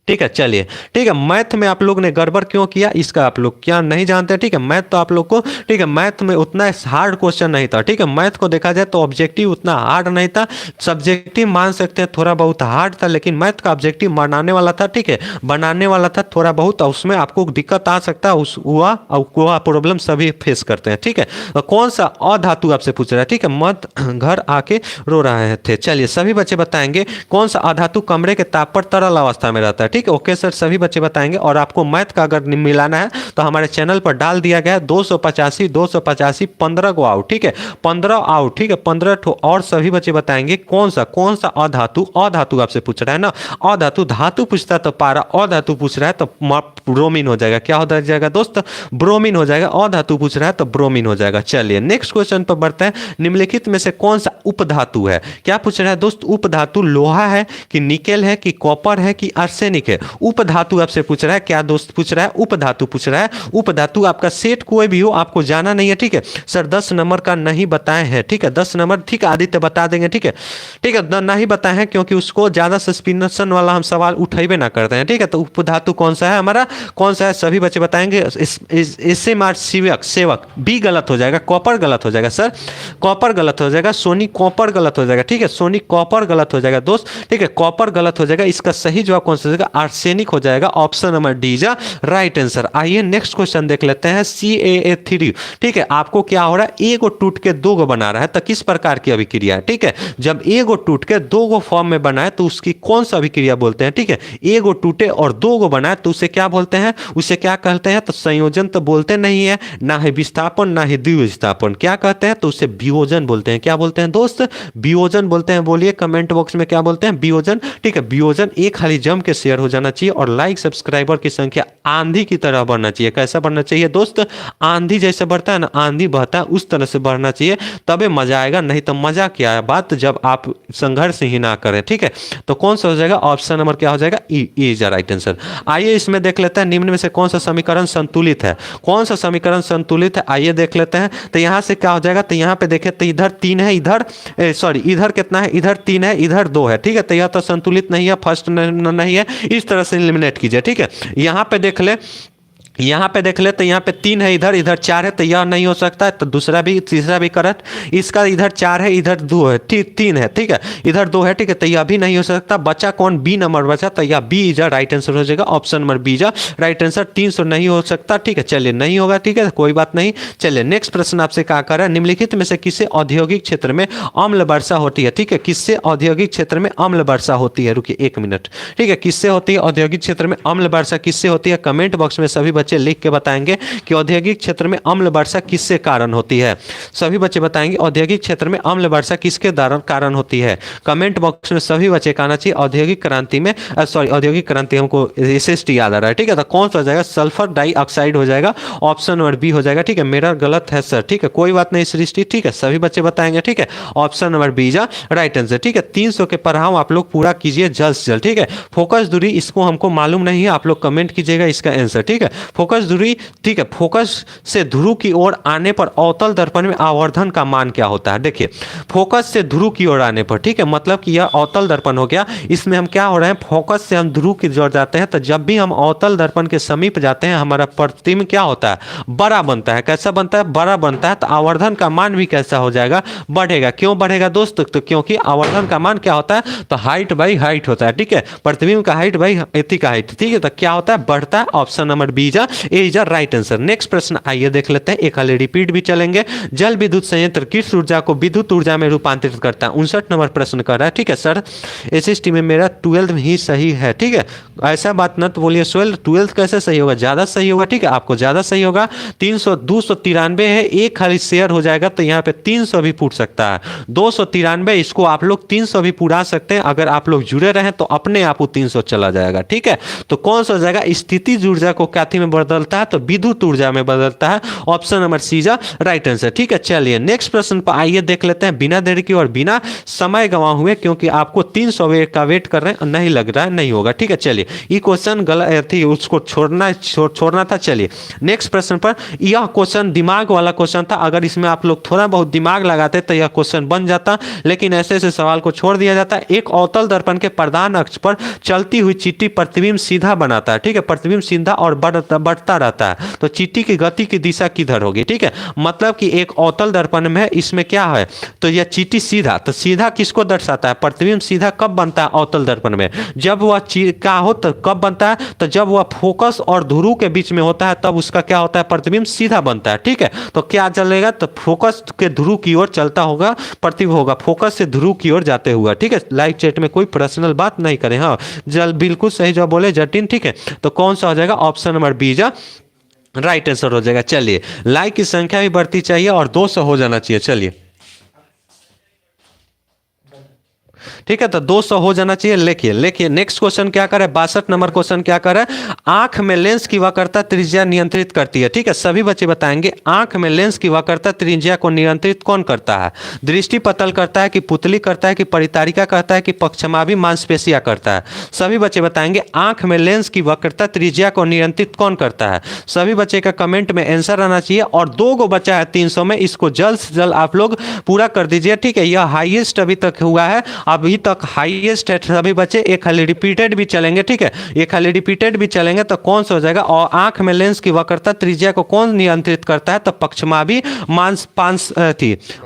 ठीक है, चलिए ठीक है, मैथ में आप लोग ने गड़बड़ क्यों किया, इसका आप लोग क्या नहीं जानते। ठीक है, मैथ तो आप लोग को, ठीक है, मैथ में उतना हार्ड क्वेश्चन नहीं था। ठीक है, मैथ को देखा जाए तो ऑब्जेक्टिव उतना हार्ड नहीं था, सब्जेक्टिव मान सकते हैं थोड़ा बहुत हार्ड था, लेकिन मैथ का ऑब्जेक्टिव बनाने वाला था। ठीक है, बनाने वाला था थोड़ा बहुत, उसमें आपको दिक्कत आ सकता है, उस हुआ प्रॉब्लम सभी फेस करते हैं। ठीक है, तो कौन सा अधातु आपसे पूछ रहा है। ठीक है, मत घर आके रो रहे थे। चलिए सभी बच्चे बताएंगे कौन सा अधातु कमरे के ताप पर तरल अवस्था में रहता है। ठीक है, ओके सर, सभी बच्चे बताएंगे। और आपको मैथ का अगर मिलाना है तो हमारे चैनल पर डाल दिया गया है 285 15 गो आउट। ठीक है, 15 आउट। ठीक है, 15 ठो। और सभी बच्चे बताएंगे कौन सा अधातु, अधातु आपसे पूछ रहा है ना, अधातु। धातु पूछता है तो पारा, अधातु पूछ रहा है तो ब्रोमीन हो जाएगा। क्या हो जाएगा दोस्त, ब्रोमीन हो जाएगा। अधातु पूछ रहा है तो ब्रोमीन हो जाएगा। चलिए नेक्स्ट क्वेश्चन पर बढ़ते हैं। निम्नलिखित में से कौन सा उपधातु है, क्या पूछ रहा है दोस्त, उपधातु लोहा है कि निकेल है कि कॉपर है कि आर्सेनिक है। उपधातु आपसे पूछ रहा है, क्या दोस्त पूछ रहा है, उपधातु पूछ रहा है। उपधातु आपका सेट कोई भी हो, आपको जाना नहीं है। ठीक है सर, 10 नंबर का नहीं बताए हैं। ठीक है, 10 नंबर, ठीक है, आदित्य बता देंगे। ठीक है, ठीक है, नहीं बताए हैं क्योंकि उसको ज्यादा सस्पेंशन वाला हम सवाल उठेबे ना करते हैं। ठीक है, तो उपधातु कौन सा है हमारा, कौन सा है, सभी बच्चे बताएंगे। इससे मार सेवक, सेवक बी गलत हो जाएगा, कॉपर गलत हो जाएगा सर, कॉपर गलत हो जाएगा, सोनी कॉपर गलत हो जाएगा। ठीक है, सोनी कॉपर गलत हो जाएगा दोस्त। ठीक है, कॉपर गलत हो जाएगा। इसका सही जवाब कौन सा जाएगा, आर्सेनिक हो जाएगा। Option number D is right answer. आइए नेक्स्ट क्वेश्चन देख लेते हैं। CaA3, ठीक है, आपको क्या हो रहा है, एगो टूट के दो गो बना रहा है, तो किस प्रकार की अभिक्रिया है। ठीक है, जब एगो टूट के दो गो फॉर्म में बना है तो उसकी कौन सा अभिक्रिया बोलते हैं। ठीक है, एगो टूटे और दो गो बनाए तो उसे क्या बोलते हैं, उसे क्या कहते हैं, तो संयोजन तो बोलते नहीं है, ना है विस्थापन ना है द्विविस्थापन, क्या कहते हैं, तो उसे वियोजन बोलते हैं। क्या बोलते हैं दोस्त, वियोजन बोलते हैं। बोलिए कमेंट बॉक्स में क्या बोलते हैं, वियोजन। ठीक है, वियोजन। एक खाली जम के शेयर हो जाना चाहिए, और लाइक सब्सक्राइबर की संख्या आंधी की तरह बढ़ना चाहिए। कैसा बढ़ना चाहिए दोस्त, आंधी जैसे बढ़ता है ना, आंधी बहता है उस तरह से बढ़ना चाहिए, तबे मजा आएगा। नहीं तो मजा क्या है बात, जब आप संघर्ष ही ना करें। ठीक है, तो कौन सा हो जाएगा, ऑप्शन नंबर क्या हो जाएगा, ई इज राइट आंसर। आइए इसमें देख लेते हैं निम्न में से कौन सा समीकरण संतुलित है, कौन सा समीकरण संतुलित है। आइए देख लेते हैं। तो यहां से क्या हो जाएगा, तो यहां पे देखें तो इधर 3 है, इधर सॉरी इधर कितना है, इधर 3 है, इधर 2 है। ठीक है, तो यह तो संतुलित नहीं है, फर्स्ट नहीं है, इस तरह से एलिमिनेट कीजिए। ठीक है, यहां पे देख ले यहाँ पे देख ले तो यहाँ पे 3 है, इधर इधर 4 है, तो यह नहीं हो सकता है। तो दूसरा भी तीसरा भी करेक्ट। इसका इधर 4 है, इधर 2 है, ठीक 3 है, ठीक है, इधर 2 है, ठीक है, तो यह भी नहीं हो सकता। बचा कौन? बी नंबर बचा, तो यह बी इज राइट आंसर हो जाएगा। Option number B is right answer. 300 नहीं हो सकता, ठीक है, चलिए नहीं होगा, ठीक है, कोई बात नहीं। चलिए नेक्स्ट प्रश्न आपसे क्या कर रहा है, निम्नलिखित में से किससे औद्योगिक क्षेत्र में अम्ल वर्षा होती है? ठीक है, किससे औद्योगिक क्षेत्र में अम्ल वर्षा होती है? रुकिए 1 मिनट, ठीक है, किससे होती है औद्योगिक क्षेत्र में अम्ल वर्षा? किससे होती है? कमेंट बॉक्स में सभी बच्चे लिख के बताएंगे कि औद्योगिक क्षेत्र में अम्ल वर्षा किससे कारण होती है। सभी बच्चे बताएंगे औद्योगिक क्षेत्र में अम्ल वर्षा किसके कारण होती है। कमेंट बॉक्स में सभी बच्चे कहना चाहिए औद्योगिक क्रांति में, सॉरी औद्योगिक क्रांति हमको एसएसटी याद आ रहा है, ठीक है, तो कौन सा हो जाएगा? सल्फर डाइऑक्साइड हो जाएगा, ऑप्शन नंबर बी हो जाएगा, ठीक है, मेरा गलत है सर, ठीक है, कोई बात नहीं सृष्टि, ठीक है, सभी बच्चे बताएंगे, ठीक है, ऑप्शन नंबर बी जा राइट आंसर, ठीक है। 300 के पढ़ाओ आप लोग पूरा कीजिए जल्द से जल्द, ठीक है। फोकस दूरी इसको हमको मालूम नहीं है, आप लोग कमेंट कीजिएगा इसका आंसर, ठीक है। फोकस दूरी, ठीक है, फोकस से ध्रुव की ओर आने पर अवतल दर्पण में आवर्धन का मान क्या होता है? देखिए फोकस से ध्रुव की ओर आने पर, ठीक है, मतलब कि यह अवतल दर्पण हो गया। इसमें हम क्या हो रहे हैं, फोकस से हम ध्रुव की ओर जाते हैं, तो जब भी हम अवतल दर्पण के समीप जाते हैं हमारा प्रतिबिंब क्या होता है? बड़ा बनता है। कैसा बनता है? बड़ा बनता है। तो आवर्धन का मान भी कैसा हो जाएगा? बढ़ेगा। क्यों बढ़ेगा दोस्त? तो क्योंकि आवर्धन का मान क्या होता है? तो हाइट बाई हाइट होता है, ठीक है, प्रतिबिंब का हाइट बाई एथी का हाइट, ठीक है, तो क्या होता है? बढ़ता है। ऑप्शन नंबर बी जा ए इज राइट आंसर। नेक्स्ट प्रश्न आइए देख लेते हैं, एक हाली रिपीट भी चलेंगे। जल विद्युत संयंत्र किस ऊर्जा को विद्युत ऊर्जा में रूपांतरित करता है? 59 नंबर प्रश्न कर रहा है, ठीक है सर, एसएसटी में मेरा 12 ही सही है, ठीक है, ऐसा बात न तो बोलिए सोहेल, 12 कैसे सही होगा? ज्यादा सही होगा, ठीक है, आपको ज्यादा सही होगा। 300 293 है, एक खाली शेयर हो जाएगा तो यहाँ पे 300 भी पूछ सकता है। 293 इसको आप लोग 300 भी पूरा सकते हैं, अगर आप लोग जुड़े रहे तो अपने आप वो 300 चला जाएगा, ठीक है। तो कौन सा हो जाएगा? स्थितिज ऊर्जा को क्या में बदलता है? तो विद्युत ऊर्जा में बदलता है। ऑप्शन नंबर सी जा राइट आंसर, ठीक है। चलिए नेक्स्ट प्रश्न पर आइए देख लेते हैं, बिना देरी की और बिना समय गंवा हुए, क्योंकि आपको 300 का वेट कर रहे हैं, नहीं लग रहा है नहीं होगा, ठीक है। चलिए ये क्वेश्चन गलत थी, उसको छोड़ना था। चलिए नेक्स्ट प्रश्न पर, यह क्वेश्चन दिमाग वाला क्वेश्चन था, अगर इसमें आप लोग थोड़ा बहुत दिमाग लगाते तो यह क्वेश्चन बन जाता, लेकिन ऐसे ऐसे सवाल को छोड़ दिया जाता है। एक अवतल दर्पण के प्रधान अक्ष पर चलती हुई चींटी प्रतिबिंब सीधा बनाता है, ठीक है, प्रतिबिंब सीधा और बढ़ता रहता है, तो चींटी की गति की दिशा किधर होगी? ठीक है, मतलब कि एक अवतल दर्पण में इसमें क्या है, तो यह चींटी सीधा, तो सीधा किसको दर्शाता है? प्रतिबिंब सीधा कब बनता है अवतल दर्पण में? जब वह क्या हो, तो कब बनता है? तो जब वह फोकस और ध्रुव के बीच में होता है, तब उसका क्या होता है? प्रतिबिंब सीधा बनता है, ठीक है। तो क्या चलेगा? तो फोकस के ध्रुव की ओर चलता होगा, प्रतिबिंब होगा फोकस से ध्रुव की ओर जाते हुआ, ठीक है। लाइव चैट में कोई पर्सनल बात नहीं करें, हाँ जल बिल्कुल सही जो बोले जटिन, ठीक है। तो कौन सा हो जाएगा? ऑप्शन नंबर बी जा राइट आंसर हो जाएगा। चलिए लाइक की संख्या भी बढ़ती चाहिए और 200 हो जाना चाहिए। चलिए ठीक है, तो 200 हो जाना चाहिए। लेखिए नेक्स्ट क्वेश्चन क्या करे, 62 नंबर क्वेश्चन क्या करे, आंख में लेंस की वक्रता त्रिज्या नियंत्रित करती है, ठीक है। सभी बच्चे बताएंगे आंख में लेंस की वक्रता त्रिज्या को नियंत्रित कौन करता है? दृष्टि पतल करता है कि पुतली करता है कि परितारिका करता है कि पक्षमाभी मांसपेशियां करता है? सभी बच्चे बताएंगे आंख में लेंस की वक्रता त्रिज्या को नियंत्रित कौन करता है? सभी बच्चे का कमेंट में आंसर आना चाहिए। और 2 गो बचा है 300 में, इसको जल्द से जल्द आप लोग पूरा कर दीजिए, ठीक है। यह हाईएस्ट अभी तक हुआ है, अभी तक हाईएस्ट है। सभी बच्चे एक खाली रिपीटेड भी चलेंगे, ठीक है, एक खाली रिपीटेड भी चलेंगे। तो कौन सा हो जाएगा? और आंख में लेंस की वक्रता त्रिज्या को कौन नियंत्रित करता है? तो पक्षमाभी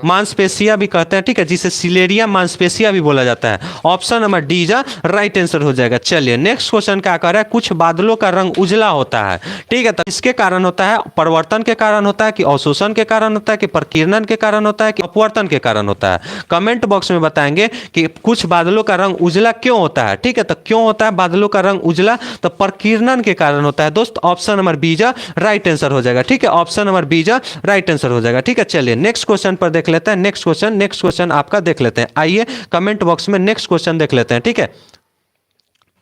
मांसपेशियां भी कहते हैं, ठीक है, जिसे सिलेरिया मांसपेशियां भी बोला जाता है। ऑप्शन नंबर डी जा राइट आंसर हो जाएगा। चलिए नेक्स्ट क्वेश्चन क्या कर रहा है, कुछ बादलों का रंग उजला होता है, ठीक है, तो इसके कारण होता है? परिवर्तन के कारण होता है कि अवशोषण के कारण होता है कि प्रकीर्णन के कारण होता है कि अपवर्तन के कारण होता है? कमेंट बॉक्स में बताएंगे कि कुछ बादलों का रंग उजला क्यों होता है, ठीक है। तो क्यों होता है बादलों का रंग उजला? तो प्रकीर्णन के कारण होता है दोस्त। ऑप्शन नंबर बी जा राइट आंसर हो जाएगा, ठीक है, ऑप्शन नंबर बी जा राइट आंसर हो जाएगा, ठीक है। चलिए नेक्स्ट क्वेश्चन पर देख लेते हैं, नेक्स्ट क्वेश्चन आपका देख लेते हैं। आइए कमेंट बॉक्स में नेक्स्ट क्वेश्चन देख लेते हैं, ठीक है।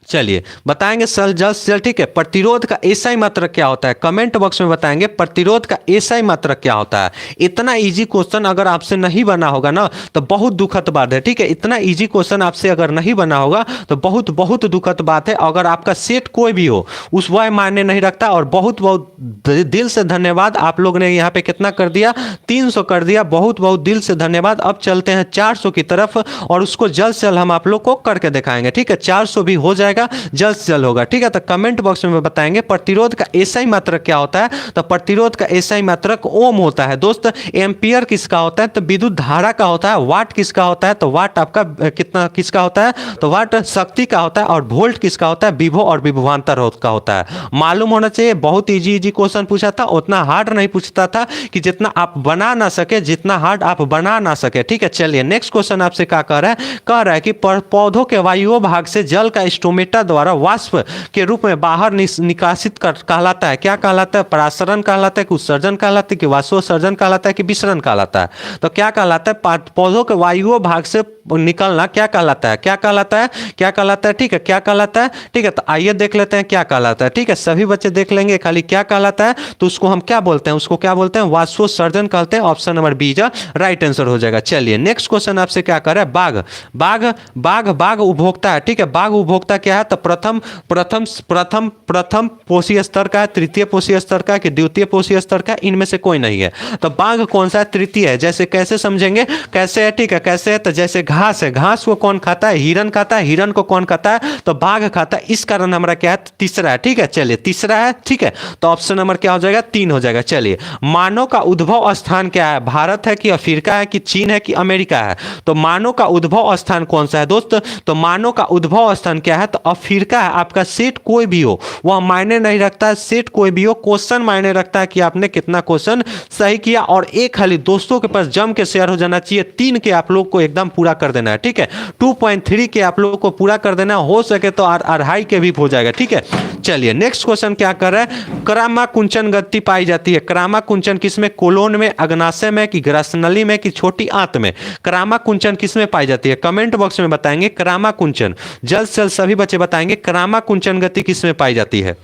चलिए बताएंगे सल जल सेल, ठीक है, प्रतिरोध का एसआई मात्रक क्या होता है? कमेंट बॉक्स में बताएंगे प्रतिरोध का एसआई मात्रक क्या होता है। इतना इजी क्वेश्चन अगर आपसे नहीं बना होगा ना तो बहुत दुखद बात है, ठीक है। इतना इजी क्वेश्चन आपसे अगर नहीं बना होगा तो बहुत बहुत दुखद बात है। अगर आपका सेट कोई भी हो उस वह मायने नहीं रखता। और बहुत बहुत दिल से धन्यवाद, आप लोग ने यहाँ पे कितना कर दिया? 300 कर दिया, बहुत बहुत दिल से धन्यवाद। अब चलते हैं 400 की तरफ और उसको जल्द से जल्द हम आप लोग को करके दिखाएंगे, ठीक है। 400 भी हो जाएगा जाएगा, जल्द से जल्द होगा, ठीक है। तो कमेंट बॉक्स में बताएंगे प्रतिरोध का एसआई मात्रक क्या होता है। तो प्रतिरोध का एसआई मात्रक ओम होता है दोस्त। एम्पियर किसका होता है, तो विद्युत धारा का होता है। वाट किसका होता है, तो वाट आपका कितना किसका होता है, तो वाट शक्ति का होता है। और वोल्ट किसका होता है, विभव और विभवांतर का होता है। मालूम होना चाहिए, बहुत इजी क्वेश्चन पूछा था, उतना हार्ड नहीं पूछता था कि जितना आप बना ना सके, जितना हार्ड आप बना ना सके, ठीक है। चलिए नेक्स्ट क्वेश्चन आपसे क्या कह रहा है, कह रहा है कि पौधों के वायुओं भाग से जल का स्टोमेटा द्वारा वाष्प के रूप में बाहर निकासित कहलाता है। क्या कहलाता है, परासरण कहलाता है कि उत्सर्जन कहलाता है कि वाष्पोत्सर्जन कहलाता है कि विसरण कहलाता है। तो क्या कहलाता है, पौधों के वायुओं भाग से निकलना क्या कहलाता है, क्या कहलाता है, क्या कहलाता है, ठीक है, क्या कहलाता है, ठीक है। तो आइए देख लेते हैं क्या कहलाता है, ठीक है। सभी बच्चे देख लेंगे खाली क्या कहलाता है, तो उसको हम क्या बोलते हैं, उसको क्या बोलते हैं, वाष्पोत्सर्जन कहते हैं। ऑप्शन नंबर बी जो राइट आंसर हो जाएगा। चलिए नेक्स्ट क्वेश्चन आपसे क्या कर रहा है, बाघ बाघ बाघ बाघ उपभोक्ता है, ठीक है। बाघ उपभोक्ता क्या है, तो प्रथम प्रथम प्रथम प्रथम पोषी स्तर का है, तृतीय पोषी स्तर का है कि द्वितीय पोषी स्तर का, इनमें से कोई नहीं है। तो बाघ कौन सा है, तृतीय है। जैसे कैसे समझेंगे, कैसे है, ठीक है, कैसे है, तो जैसे घास है, घास को कौन खाता है, हिरन खाता है, हिरन को कौन खाता है, तो बाघ खाता है। इस कारण हमारा क्या है, तीसरा है, ठीक है। चलिए तीसरा है, ठीक है। तो ऑप्शन नंबर क्या हो जाएगा, 3 हो जाएगा। चलिए मानव का उद्भव स्थान क्या है, भारत है कि अफ्रीका है कि चीन है कि अमेरिका है। तो मानव का उद्भव स्थान कौन सा है दोस्त, तो मानव का उद्भव स्थान क्या है, तो अफ्रीका है। आपका सेट कोई भी हो वह मायने नहीं रखता है, सेट कोई भी हो, क्वेश्चन मायने रखता है कि आपने कितना क्वेश्चन सही किया। और एक खाली दोस्तों के पास जम के शेयर हो जाना चाहिए, 3 के आप लोग को एकदम पूरा कर देना है, ठीक है। 2.3 के आप लोगों को पूरा कर देना, हो सके तो 2.5 के भी हो जाएगा, ठीक है। चलिए नेक्स्ट क्वेश्चन क्या कर रहा है, क्रामाकुंचन गति पाई जाती है। क्रामाकुंचन किसमें, कोलोन में, अग्नाशय में कि ग्रसनली में कि छोटी आंत में। क्रामाकुंचन किसमें पाई जाती है, कमेंट बॉक्स में बताएंगे क्रामाकुंचन। जल्द से जल्द सभी बच्चे बताएंगे क्रामाकुंचन गति किसमें पाई जाती है।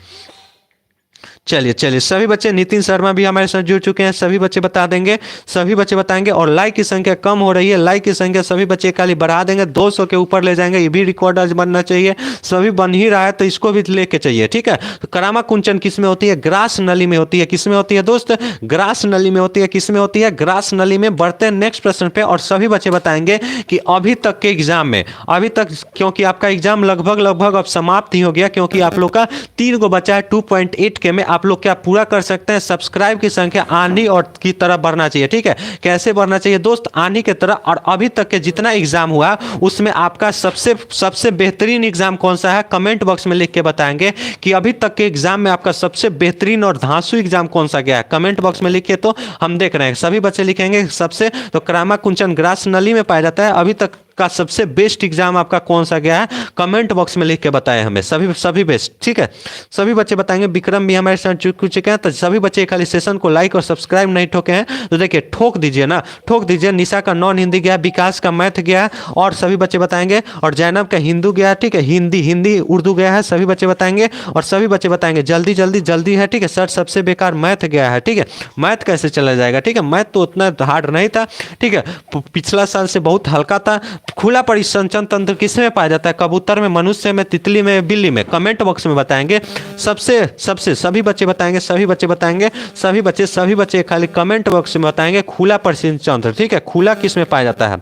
चलिए चलिए सभी बच्चे, नितिन शर्मा भी हमारे साथ जुड़ चुके हैं, सभी बच्चे बता देंगे, सभी बच्चे बताएंगे। और लाइक की संख्या कम हो रही है, लाइक की संख्या सभी बच्चे खाली बढ़ा देंगे, 200 के ऊपर ले जाएंगे। ये भी रिकॉर्ड आज बनना चाहिए, सभी बन ही रहा है तो इसको भी लेके चाहिए, ठीक है। तो क्रामाकुंचन किसमें होती है, ग्रास नली में होती है। किसमें होती है दोस्त, ग्रास नली में होती है। किसमें होती है, ग्रास नली में। बढ़ते हैं नेक्स्ट प्रश्न पे, और सभी बच्चे बताएंगे कि अभी तक के एग्जाम में, अभी तक, क्योंकि आपका एग्जाम लगभग अब समाप्त ही हो गया, क्योंकि आप लोग का 3 गो बचा है 2.8 के में। आप लोग क्या पूरा कर सकते हैं, सब्सक्राइब की संख्या आनी और की तरह बढ़ना चाहिए, ठीक है। कैसे बढ़ना चाहिए दोस्त, आनी की तरह। और अभी तक के जितना एग्जाम हुआ उसमें आपका सबसे बेहतरीन एग्जाम कौन सा है, कमेंट बॉक्स में लिख के बताएंगे कि अभी तक के एग्जाम में आपका सबसे बेहतरीन और धांसू एग्जाम कौन सा गया है। कमेंट बॉक्स में लिखिए, तो हम देख रहे हैं सभी बच्चे लिखेंगे सबसे। तो क्रामाकुंचन ग्रास नली में पाया जाता है। अभी तक का सबसे बेस्ट एग्जाम आपका कौन सा गया है, कमेंट बॉक्स में लिख के बताएं हमें, सभी बेस्ट, ठीक है। सभी बच्चे बताएंगे। विक्रम भी हमारे साथ जुड़ चुके हैं, तो सभी बच्चे खाली सेशन को लाइक और सब्सक्राइब नहीं ठोके हैं तो देखिए ठोक दीजिए ना, ठोक दीजिए। निशा का नॉन हिंदी गया, विकास का मैथ गया, और सभी बच्चे बताएंगे। और जैनब का हिंदू गया, ठीक है, हिंदी उर्दू गया है, सभी बच्चे बताएंगे। और सभी बच्चे बताएंगे जल्दी है, ठीक है। सर सबसे बेकार मैथ गया है, ठीक है। मैथ कैसे चला जाएगा, ठीक है, मैथ तो उतना हार्ड नहीं था, ठीक है। पिछला साल से बहुत हल्का था। खुला परिसंचरण तंत्र किसमें पाया जाता है, कबूतर में, मनुष्य में, तितली में, बिल्ली में। कमेंट बॉक्स में बताएंगे सबसे सभी बच्चे बताएंगे, सभी बच्चे खाली कमेंट बॉक्स में बताएंगे खुला परिसंचरण तंत्र, ठीक है। खुला किसमें पाया जाता है,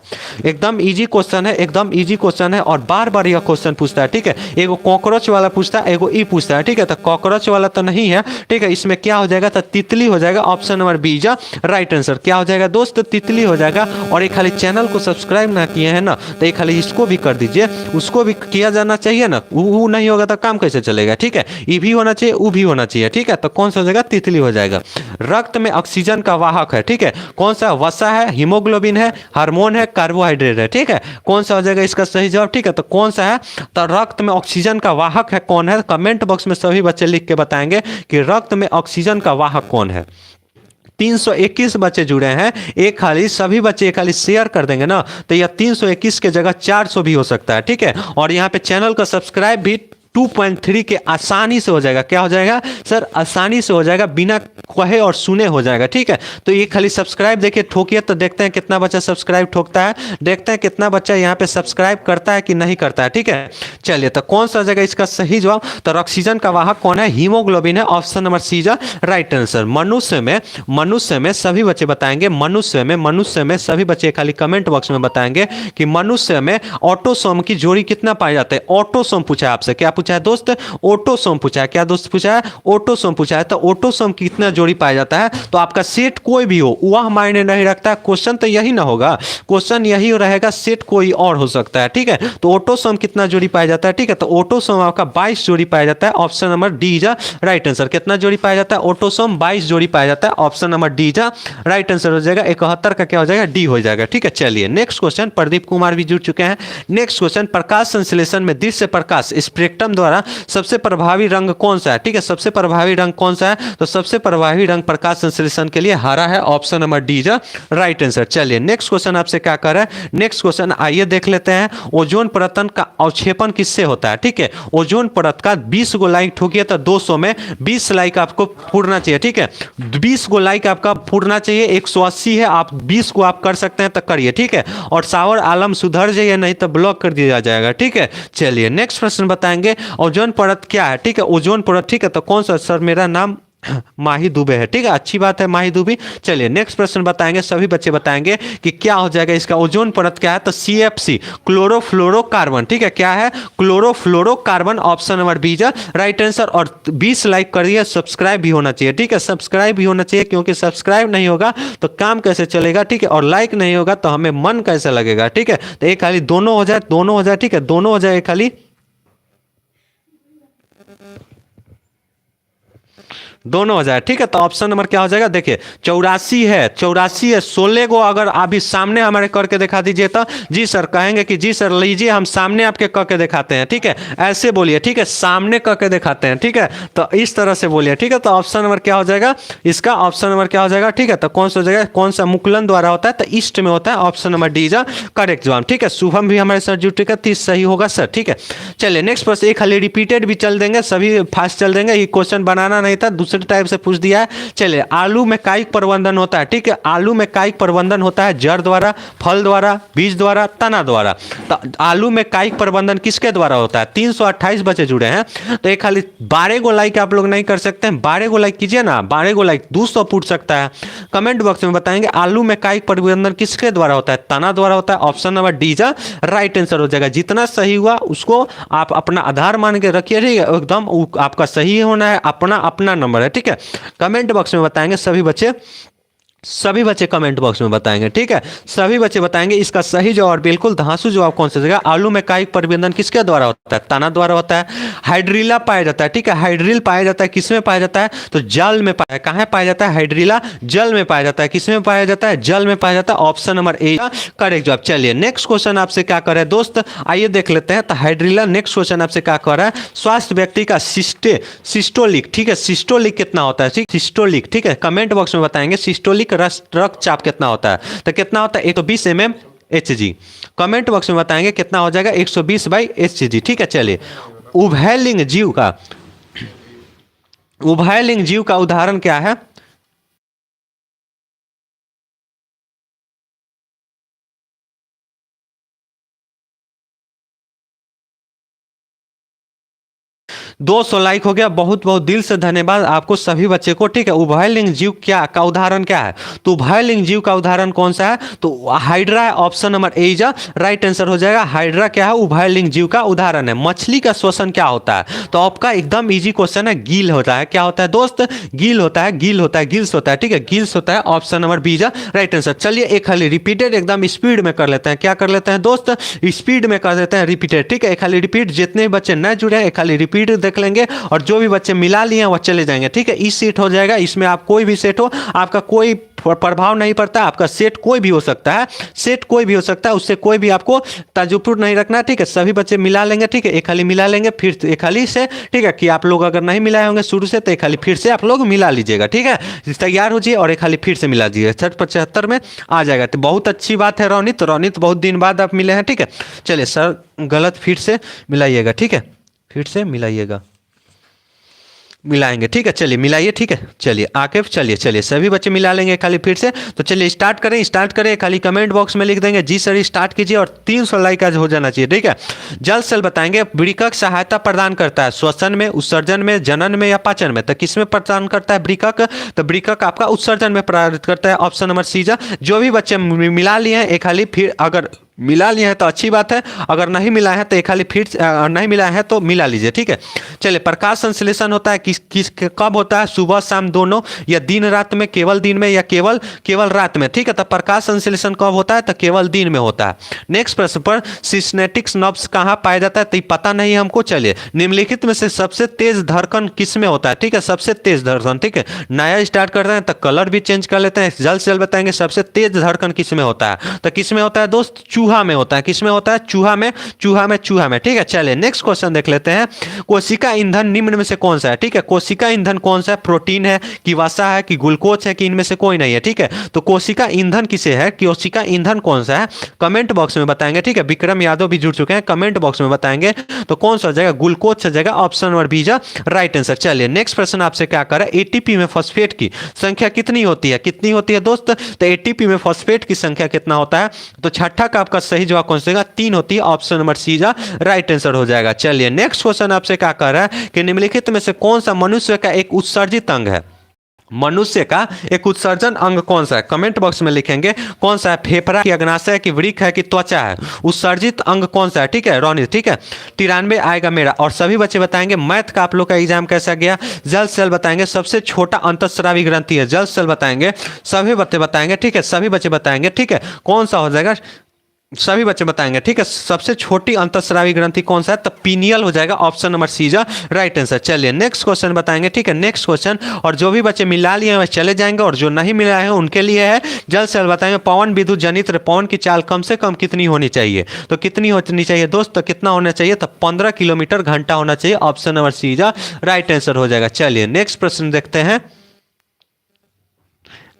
एकदम इजी क्वेश्चन है, एकदम इजी क्वेश्चन है। और बार बार यह क्वेश्चन पूछता है, ठीक है। एगो कॉकरोच वाला पूछता है, एगो ई पूछता है, ठीक है। तो कॉकरोच वाला तो नहीं है, ठीक है। इसमें क्या हो जाएगा, तो तितली हो जाएगा। ऑप्शन नंबर बी जा राइट आंसर। क्या हो जाएगा दोस्त, तितली हो जाएगा। और एक खाली चैनल को सब्सक्राइब ना किए हैं ना, तो एक खाली इसको भी कर दीजिए, उसको भी किया जाना चाहिए ना। वो नहीं होगा तो काम कैसे चलेगा, ठीक है। ई भी होना चाहिए, ऊ भी होना चाहिए, ठीक है। तो कौन सा हो जाएगा, तितली हो जाएगा। रक्त में ऑक्सीजन का वाहक है, ठीक है। कौन सा, वसा है, हीमोग्लोबिन है, हार्मोन है, कार्बोहाइड्रेट है, ठीक है। कौन सा हो जाएगा इसका सही जवाब, ठीक है। तो कौन सा है, तो रक्त में ऑक्सीजन का वाहक है कौन है, कमेंट बॉक्स में सभी बच्चे लिख के बताएंगे कि रक्त में ऑक्सीजन का वाहक कौन है। 321 बच्चे जुड़े हैं, एक खाली सभी बच्चे एक खाली शेयर कर देंगे ना, तो यह 321 के जगह 400 भी हो सकता है, ठीक है। और यहाँ पे चैनल का सब्सक्राइब भी 2.3 के आसानी से हो जाएगा। क्या हो जाएगा सर, आसानी से हो जाएगा, बिना कहे और सुने हो जाएगा, ठीक है। तो ये खाली सब्सक्राइब देखिए ठोकिए, तो देखते हैं कितना बच्चा सब्सक्राइब ठोकता है, देखते हैं कितना बच्चा यहाँ पे सब्सक्राइब करता है कि नहीं करता है, ठीक है। चलिए तो कौन सा जगह इसका सही जवाब, तो ऑक्सीजन का वाहक कौन है, हीमोग्लोबिन है। ऑप्शन नंबर सी जा राइट आंसर। मनुष्य में सभी बच्चे बताएंगे, मनुष्य में सभी बच्चे खाली कमेंट बॉक्स में बताएंगे कि मनुष्य में ऑटोसोम की जोड़ी कितना पाया जाता है। ऑटोसोम पूछा है आपसे, क्या पूछा है दोस्त, ऑटोसोम पूछा है। क्या दोस्त पूछा है? ऑटोसोम पूछा है। तो ऑटोसोम कितना जोड़ी पाया जाता है? तो आपका सेट कोई भी हो वह मायने नहीं रखता। क्वेश्चन तो यही ना होगा, क्वेश्चन यही रहेगा, सेट कोई और हो सकता है, ठीक है। तो ऑटोसोम कितना जोड़ी पाया जाता है, ठीक है। तो ऑटोसोम आपका 22 जोड़ी पाया जाता है। Option number D is right answer. कितना जोड़ी पाया जाता है? ऑटोसोम 22 जोड़ी पाया जाता है। Option number D is right answer हो जाएगा। 71 का क्या हो जाएगा? डी हो जाएगा, ठीक है। चलिए नेक्स्ट क्वेश्चन, प्रदीप कुमार भी जुड़ चुके हैं। नेक्स्ट क्वेश्चन, प्रकाश संश्लेषण में दृश्य प्रकाश स्पेक्ट्रम द्वारा सबसे प्रभावी रंग कौन सा है, ठीक है। सबसे प्रभावी रंग कौन सा है? तो सबसे प्रभावी रंग प्रकाश संश्लेषण के लिए हरा है। Option number D is right answer. चलिए नेक्स्ट क्वेश्चन आपसे क्या कर रहा है, नेक्स्ट क्वेश्चन आइए देख लेते हैं। ओजोन परत का अवक्षेपण किससे होता है, ठीक है। ओजोन परत का 20 गो लाइक ठोकिए तो 200 में 20 लाइक आपको पूरना चाहिए, ठीक है। 20 गो लाइक आपका पूरना चाहिए। 180 है, आप 20 को आप कर सकते हैं तो करिए, ठीक है। और शावर आलम सुधर जाइए, नहीं तो ब्लॉक कर दिया जाएगा, ठीक है। चलिए नेक्स्ट प्रश्न बताएंगे, ओजोन परत क्या है, ठीक है। ओजोन परत, ठीक है। तो कौन सा? सर मेरा नाम माही दुबे है, ठीक है। अच्छी बात है माही दुबे। चलिए नेक्स्ट प्रश्न बताएंगे, सभी बच्चे बताएंगे कि क्या हो जाएगा इसका। ओजोन परत क्या है? तो CFC क्लोरोफ्लोरोकार्बन, ठीक है। क्या है? Chlorofluorocarbon. Option number B is right answer. और 20 लाइक करिए, सब्सक्राइब भी होना चाहिए, ठीक है। सब्सक्राइब भी होना चाहिए, क्योंकि सब्सक्राइब नहीं होगा तो काम कैसे चलेगा, ठीक है। और लाइक नहीं होगा तो हमें मन कैसे लगेगा, ठीक है। तो एक खाली दोनों हो जाए, दोनों हो जाए, ठीक है। दोनों हो जाए, एक खाली दोनों हो जाए, ठीक है। तो ऑप्शन नंबर क्या हो जाएगा? देखिए 84 है, 84 है। 16 को अगर अभी सामने हमारे करके दिखा दीजिए तो जी सर कहेंगे कि जी सर लीजिए हम सामने आपके करके दिखाते हैं, ठीक है। ऐसे बोलिए, ठीक है, सामने करके दिखाते हैं, ठीक है। तो इस तरह से बोलिए, ठीक है। तो ऑप्शन नंबर क्या हो जाएगा इसका? ऑप्शन नंबर क्या हो जाएगा, ठीक है। तो कौन सा हो जाएगा? कौन सा मुकुलन द्वारा होता है? तो ईस्ट में होता है। Option number D is correct जवाब, ठीक है। शुभम भी हमारे सर जुटे का 30 सही होगा सर, ठीक है। चलिए नेक्स्ट प्रश्न, एक खाली रिपीटेड भी चल देंगे, सभी फास्ट चल देंगे। ये क्वेश्चन बनाना नहीं था, दूसरे टाइप से पूछ दिया है। चलिए आलू में कायिक प्रबंधन होता है, ठीक है। आलू में कायिक प्रबंधन होता है जड़ द्वारा, फल द्वारा, बीज द्वारा, तना द्वारा। तो आलू में कायिक प्रबंधन किसके द्वारा होता है? 328 बच्चे जुड़े हैं, तो एक खाली 12 गो लाइक आप लोग नहीं कर सकते हैं। 12 गो लाइक कीजिए ना, 12 गो लाइक 200 पूछ सकता है। कमेंट बॉक्स में बताएंगे आलू में कायिक प्रबंधन किसके द्वारा होता है? तना द्वारा होता है। Option number D is right answer हो जाएगा। जितना सही हुआ उसको आप अपना आधार मान के रखिए, ठीक है। एकदम आपका सही होना है, अपना अपना नंबर है, ठीक है। कमेंट बॉक्स में बताएंगे सभी बच्चे, सभी बच्चे कमेंट बॉक्स में बताएंगे, ठीक है। सभी बच्चे बताएंगे इसका सही जवाब बिल्कुल धांसू जवाब कौन सा जगह। आलू में कायिक प्रबंधन किसके द्वारा होता है? तना द्वारा होता है। हाइड्रिला पाया जाता है, ठीक है। हाइड्रिल पाया जाता है किसमें पाया जाता है? तो जल में पाया। कहां पाया जाता है? हाइड्रिला जल में पाया जाता है। किसमें पाया जाता है? जल में पाया जाता है। ऑप्शन नंबर ए करेक्ट जवाब। चलिए नेक्स्ट क्वेश्चन आपसे क्या कर रहा है दोस्त, आइए देख लेते हैं। तो हाइड्रिला नेक्स्ट क्वेश्चन आपसे क्या कर रहा है, स्वस्थ व्यक्ति का सिस्टोलिक, ठीक है। सिस्टोलिक कितना होता है? सिस्टोलिक, ठीक है। कमेंट बॉक्स में बताएंगे सिस्टोलिक रक्तचाप कितना होता है? तो कितना होता है? 120 mmHg। कमेंट बॉक्स में बताएंगे कितना हो जाएगा? 120/Hg, ठीक है। चलिए उभयलिंग जीव का उदाहरण क्या है? दो सौ लाइक हो गया, बहुत बहुत दिल से धन्यवाद आपको सभी बच्चे को, ठीक है। उभयलिंग जीव क्या का उदाहरण क्या है? तो उभयलिंग जीव का उदाहरण कौन सा है? तो हाइड्रा है। Option number A is right answer हो जाएगा। हाइड्रा क्या है? उभयलिंग जीव का उदाहरण है। मछली का श्वसन क्या होता है? तो आपका एकदम इजी क्वेश्चन है, गील होता है। क्या होता है दोस्त? गील होता है, गील होता है, गिल्स होता है, ठीक है। गिल्स होता है। Option number B is right answer. चलिए एक खाली रिपीटेड एकदम स्पीड में कर लेते हैं। क्या कर लेते हैं दोस्त? स्पीड में कर देते हैं रिपीटेड, ठीक है। एक खाली रिपीट, जितने भी बच्चे न जुड़े हैं एक खाली रिपीट देख लेंगे, और जो भी बच्चे मिला लिए हैं वो चले जाएंगे, ठीक है। ई सेट हो जाएगा। इसमें आप कोई भी सेट हो, आपका कोई प्रभाव नहीं पड़ता। आपका सेट कोई भी हो सकता है, सेट कोई भी हो सकता है, उससे कोई भी आपको ताजुब नहीं रखना, ठीक है। सभी बच्चे मिला लेंगे, ठीक है। एक खाली मिला लेंगे, फिर एक खाली से, ठीक है। कि आप लोग अगर नहीं मिलाए होंगे शुरू से तो एक खाली फिर से आप लोग मिला लीजिएगा, ठीक है। तैयार हो जाइए और एक खाली फिर से मिला दीजिए। 75 में आ जाएगा। तो बहुत अच्छी बात है रोनित, रोनित बहुत दिन बाद आप मिले हैं, ठीक है। चलिए सर गलत, फिर से मिलाइएगा, ठीक है। फिर से मिलाइएगा, मिलाएंगे, ठीक है। चलिए मिलाइए, ठीक है। चलिए आके चलिए सभी बच्चे मिला लेंगे खाली फिर से। तो चलिए स्टार्ट करें। खाली कमेंट बॉक्स में लिख देंगे जी सर स्टार्ट कीजिए, और 300 लाइक आज हो जाना चाहिए, ठीक है। जल सेल बताएंगे वृक्क सहायता प्रदान करता है श्वसन में, उत्सर्जन में, जनन में या पाचन में? तो किसमें प्रदान करता है वृक्क? तो वृक्क आपका उत्सर्जन में प्रदान करता है। Option number C. जो भी बच्चे मिला लिए हैं एक खाली फिर अगर मिला लिए हैं तो अच्छी बात है, अगर नहीं मिला है तो एक खाली फिर नहीं मिला है तो मिला लीजिए, ठीक है। चलिए, प्रकाश संश्लेषण होता है किस कब होता है? सुबह शाम दोनों, या दिन रात में, केवल दिन में, या केवल केवल रात में, ठीक है। तो प्रकाश संश्लेषण कब होता है? तो केवल दिन में होता है। नेक्स्ट प्रश्न पर सिस्नेटिक्स नब्स कहाँ पाया जाता है? तो पता नहीं हमको। चलिए, निम्नलिखित में से सबसे तेज धड़कन किस में होता है? ठीक है, सबसे तेज धड़कन, ठीक है। नया स्टार्ट करते हैं तो कलर भी चेंज कर लेते हैं, जल्द से जल्द बताएंगे सबसे तेज धड़कन किस में होता है। तो किस में होता है दोस्त? चूहा में होता है। किस में होता है? चूहा में, चूहा में, चूहा में, ठीक है। चलिए, नेक्स्ट क्वेश्चन देख लेते हैं। कोशिका ईंधन निम्न में से कौन सा है? ठीक है, कोशिका ईंधन कौन सा है? प्रोटीन है कि वसा है कि ग्लूकोज है कि इनमें से कोई नहीं है? ठीक है, तो कोशिका ईंधन किसे है, कोशिका ईंधन कौन सा है? कमेंट बॉक्स में बताएंगे, ठीक है। विक्रम यादव भी जुड़ चुके हैं, कमेंट बॉक्स में बताएंगे तो कौन सा हो जाएगा? ग्लूकोज हो जाएगा, ऑप्शन नंबर बी जा राइट आंसर। चलिए, नेक्स्ट प्रश्न आपसे क्या कर रहा है? एटीपी में फॉस्फेट की संख्या कितनी होती है? कितनी होती है दोस्त? तो एटीपी में फॉस्फेट की संख्या कितना होता है? तो छठा का आपका सही जवाब कौन सा? 3 होती है, ऑप्शन नंबर सी जा राइट आंसर हो जाएगा। चलिए, नेक्स्ट क्वेश्चन आपसे क्या कर रहा है कि निम्नलिखित में से कौन सा मनुष्य का एक उत्सर्जित अंग है? मनुष्य का एक उत्सर्जन अंग कौन सा है? कमेंट बॉक्स में लिखेंगे कौन सा है? फेफड़ा की अग्नाशय की वृक्क है कि त्वचा है? उत्सर्जित अंग कौन सा है? ठीक है रोनी, ठीक है। 93 आएगा मेरा। और सभी बच्चे बताएंगे मैथ का आप लोग का एग्जाम कैसा गया, जल्द से जल्द बताएंगे। सबसे छोटा अंतःस्रावी ग्रंथि है, जल्द से जल्द बताएंगे। सभी बच्चे बताएंगे, ठीक है, सभी बच्चे बताएंगे, ठीक है। कौन सा हो जाएगा? सभी बच्चे बताएंगे, ठीक है। सबसे छोटी अंतःस्रावी ग्रंथि कौन सा है? तो पीनियल हो जाएगा, ऑप्शन नंबर सी जा राइट आंसर। चलिए, नेक्स्ट क्वेश्चन बताएंगे, ठीक है, नेक्स्ट क्वेश्चन। और जो भी बच्चे मिला लिए हैं वह चले जाएंगे, और जो नहीं मिला है उनके लिए है, जल्द से जल्द बताएंगे। पवन विद्युत जनित्र पवन की चाल कम से कम कितनी होनी चाहिए? तो कितनी होनी चाहिए दोस्त? तो कितना होना चाहिए? तो 15 किलोमीटर घंटा होना चाहिए, ऑप्शन नंबर सी जा राइट आंसर हो जाएगा। चलिए, नेक्स्ट प्रश्न देखते हैं।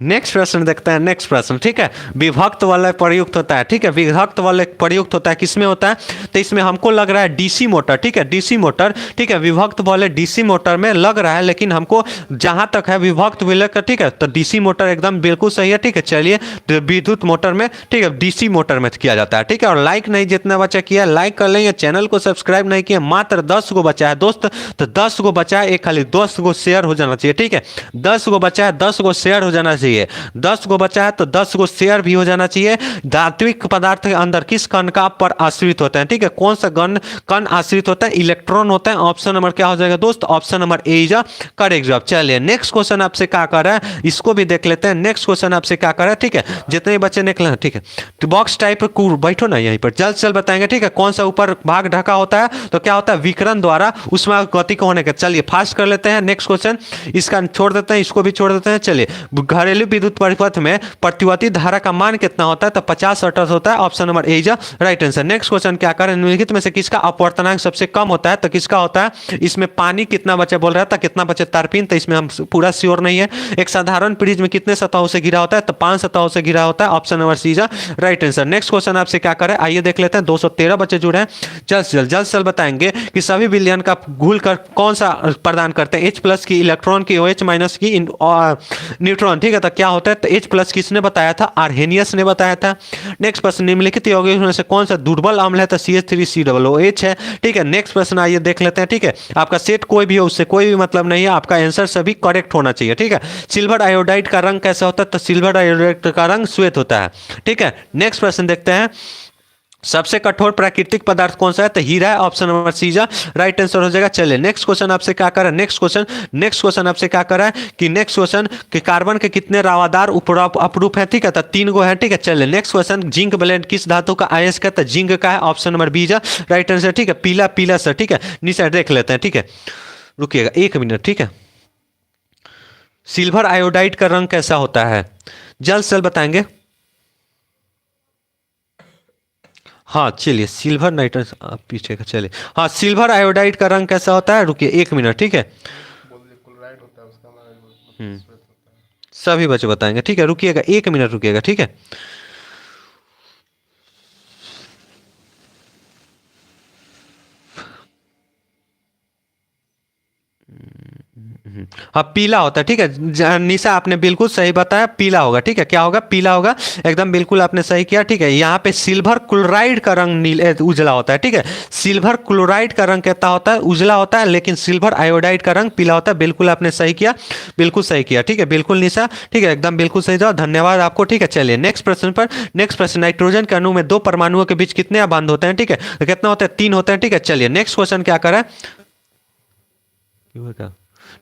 नेक्स्ट प्रश्न देखते हैं, नेक्स्ट प्रश्न, ठीक है। विभक्त वाले प्रयुक्त होता है, ठीक है, विभक्त वाले प्रयुक्त होता है किसमें होता है? तो इसमें हमको लग रहा है डीसी मोटर, ठीक है, डीसी मोटर, ठीक है। विभक्त वाले डीसी मोटर में लग रहा है, लेकिन हमको जहां तक है विभक्त वाले का, ठीक है, तो डीसी मोटर एकदम बिल्कुल सही है, ठीक है। चलिए, तो विद्युत मोटर में, ठीक है, डीसी मोटर में किया जाता है, ठीक है। और लाइक नहीं जितना बच्चा किया लाइक कर लेंगे, चैनल को सब्सक्राइब नहीं किया, मात्र 10 गो बचा है दोस्त। तो 10 गो बचा है, एक खाली 10 गो शेयर हो जाना चाहिए, ठीक है। 10 गो बचा है, 10 गो शेयर हो जाना चाहिए। 10 गो बचा है तो 10 गो शेयर भी हो जाना चाहिए। धात्विक पदार्थ के अंदर किस कण का पर आश्रित होता है? ठीक है, कौन सा कण आश्रित होता है? इलेक्ट्रॉन होता है। ऑप्शन नंबर क्या हो जाएगा दोस्त? Option number A is correct जवाब। चलिए, नेक्स्ट क्वेश्चन आपसे क्या कर रहा है, इसको भी देख लेते हैं। नेक्स्ट क्वेश्चन आपसे क्या कर रहा है, ठीक है, जितने बच्चे निकले, ठीक है, तो बॉक्स टाइप बैठो ना यहीं पर, जल्द से जल्द बताएंगे, ठीक है। कौन सा ऊपर भाग ढका होता है? तो क्या होता है? विकिरण द्वारा उष्मा गति को होने का। चलिए, फास्ट कर लेते हैं नेक्स्ट क्वेश्चन, इसका छोड़ देते हैं, इसको भी छोड़ देते हैं। चलिए, घरेलू विद्युत परिपथ में प्रतिवर्ती धारा का मान कितना होता है? तो 50 वाट होता है, option number A is right answer. Next question क्या करें, निम्नलिखित में से किसका अपवर्तनांक सबसे कम होता है? तो किसका होता है? इसमें पानी कितना बचे बोल रहा था, कितना बचे तारपीन, तो इसमें हम पूरा श्योर नहीं है। एक साधारण प्रिज्म में कितने सतहों से घिरा होता है? तो 5 सतहों से घिरा होता है, option number C is right answer. Next question आपसे क्या करें, आइए देख लेते हैं। 213 बच्चे जुड़े हैं, जल्द से जल्द बताएंगे कि सभी विलयन का घुल कर कौन सा प्रदान करते हैं? H+ की, इलेक्ट्रॉन की, OH- की, न्यूट्रॉन, ठीक है। तो क्या होता है? तो H+ किसने बताया था? आर्हेनियस ने बताया था। नेक्स्ट प्रश्न, निम्नलिखित यौगिकों में से कौन सा दुर्बल अम्ल है? तो CH3COOH है, ठीक है। नेक्स्ट प्रश्न आइए देख लेते हैं, ठीक है। आपका सेट कोई भी हो, उससे कोई भी मतलब नहीं है, आपका आंसर सभी करेक्ट होना चाहिए, ठीक है। सिल्वर आयोडाइड का रंग कैसा होता है? तो सिल्वर आयोडाइड का रंग श्वेत होता है, ठीक है। नेक्स्ट प्रश्न देखते हैं, सबसे कठोर प्राकृतिक पदार्थ कौन सा है? तो हीरा है, ऑप्शन नंबर सी जा राइट आंसर हो जाएगा। चलिए, नेक्स्ट क्वेश्चन आपसे क्या कर रहा है, नेक्स्ट क्वेश्चन आपसे क्या कर रहा है कि नेक्स्ट क्वेश्चन कि कार्बन के कितने रावादार अपरूप है? ठीक है, तो 3 गो है, ठीक है। चलिए, नेक्स्ट क्वेश्चन, जिंक ब्लेंड किस धातु का अयस्क है? तो जिंक का है, ऑप्शन नंबर बी जा राइट आंसर, ठीक है। पीला पीला सर, ठीक है, नीचे देख लेते हैं, ठीक है, रुकिएगा 1 मिनट, ठीक है। सिल्वर आयोडाइड का रंग कैसा होता है? जल्द से जल्द बताएंगे। हाँ, चलिए, सिल्वर नाइट्रस पीछे का, चलिए, हाँ, सिल्वर आयोडाइड का रंग कैसा होता है? रुकिए 1 मिनट, ठीक है। हम्म सभी बच्चे बताएंगे, ठीक है, रुकिएगा 1 मिनट, रुकिएगा, ठीक है। हाँ पीला होता है, ठीक है। निशा आपने बिल्कुल सही बताया, पीला होगा, ठीक है। क्या होगा? पीला होगा, एकदम बिल्कुल आपने सही किया, ठीक है। यहाँ पे सिल्वर क्लोराइड का रंग उजला होता है, ठीक है। सिल्वर क्लोराइड का रंग कहता होता है उजला होता है, लेकिन सिल्वर आयोडाइड का रंग पीला होता है। बिल्कुल आपने सही किया, बिल्कुल सही किया, ठीक है, बिल्कुल निशा, ठीक है, एकदम बिल्कुल सही जवाब, धन्यवाद आपको, ठीक है। चलिए नेक्स्ट प्रश्न पर। नेक्स्ट प्रश्न, नाइट्रोजन के अणु में दो परमाणुओं के बीच कितने बंध होते हैं, ठीक है, तो कितना होता है? 3 होते हैं, ठीक है। चलिए नेक्स्ट क्वेश्चन क्या करें,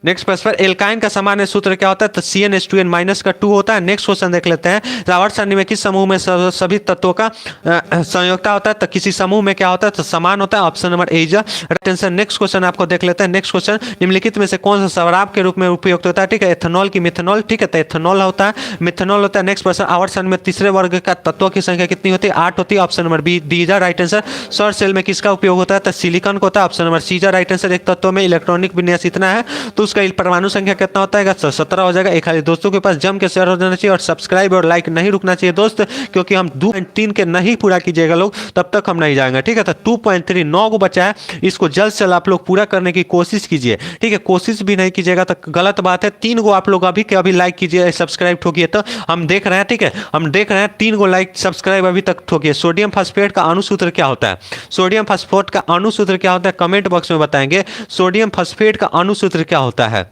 नेक्स्ट प्रश्न पर, एल्काइन का सामान्य सूत्र क्या होता है? तो CnH2n माइनस का 2 होता है। नेक्स्ट क्वेश्चन देख लेते हैं, आवर्त सारणी में किस समूह में सभी तत्वों का संयोजकता होता है? तो किसी समूह में क्या होता है? तो समान होता है। Option number A is right answer. Next question आपको देख लेते हैं। नेक्स्ट क्वेश्चन, निम्नलिखित में से कौन सा शराब के रूप में उपयुक्त होता है? ठीक है, एथेनॉल की मिथेनॉल, ठीक है, तो एथेनॉल होता है, मिथेनॉल होता है। नेक्स्ट प्रश्न, आवर्त सारणी में तीसरे वर्ग का तत्वों की संख्या कितनी होती है? 8 होती है। Option number B D is right answer. सौर सेल में किसका उपयोग होता है? तो सिलिकॉन को होता है। Option number C is right answer. एक तत्व में इलेक्ट्रॉनिक विन्यास इतना है तो उसका परमाणु संख्या कितना होता है? 17 हो जाएगा। एक खाली दोस्तों के पास जम के शेयर हो जाना चाहिए और सब्सक्राइब और लाइक नहीं रुकना चाहिए दोस्त, क्योंकि हम 2.3 के नहीं पूरा कीजिएगा लोग तब तक हम नहीं जाएंगे, ठीक है। तो 2.3 9 को बचा है, इसको जल्द से जल्द आप लोग पूरा करने की कोशिश कीजिए, ठीक है। कोशिश भी नहीं कीजिएगा तो गलत बात है। 3 को आप लोग अभी के अभी लाइक कीजिए, सब्सक्राइब ठोकिए, तो हम देख रहे हैं, ठीक है, हम देख रहे हैं 3 को लाइक सब्सक्राइब अभी तक ठोकिए। सोडियम फास्फेट का अणुसूत्र क्या होता है? सोडियम फास्फेट का अणुसूत्र क्या होता है? कमेंट बॉक्स में बताएंगे सोडियम फास्फेट का अणुसूत्र क्या होता है,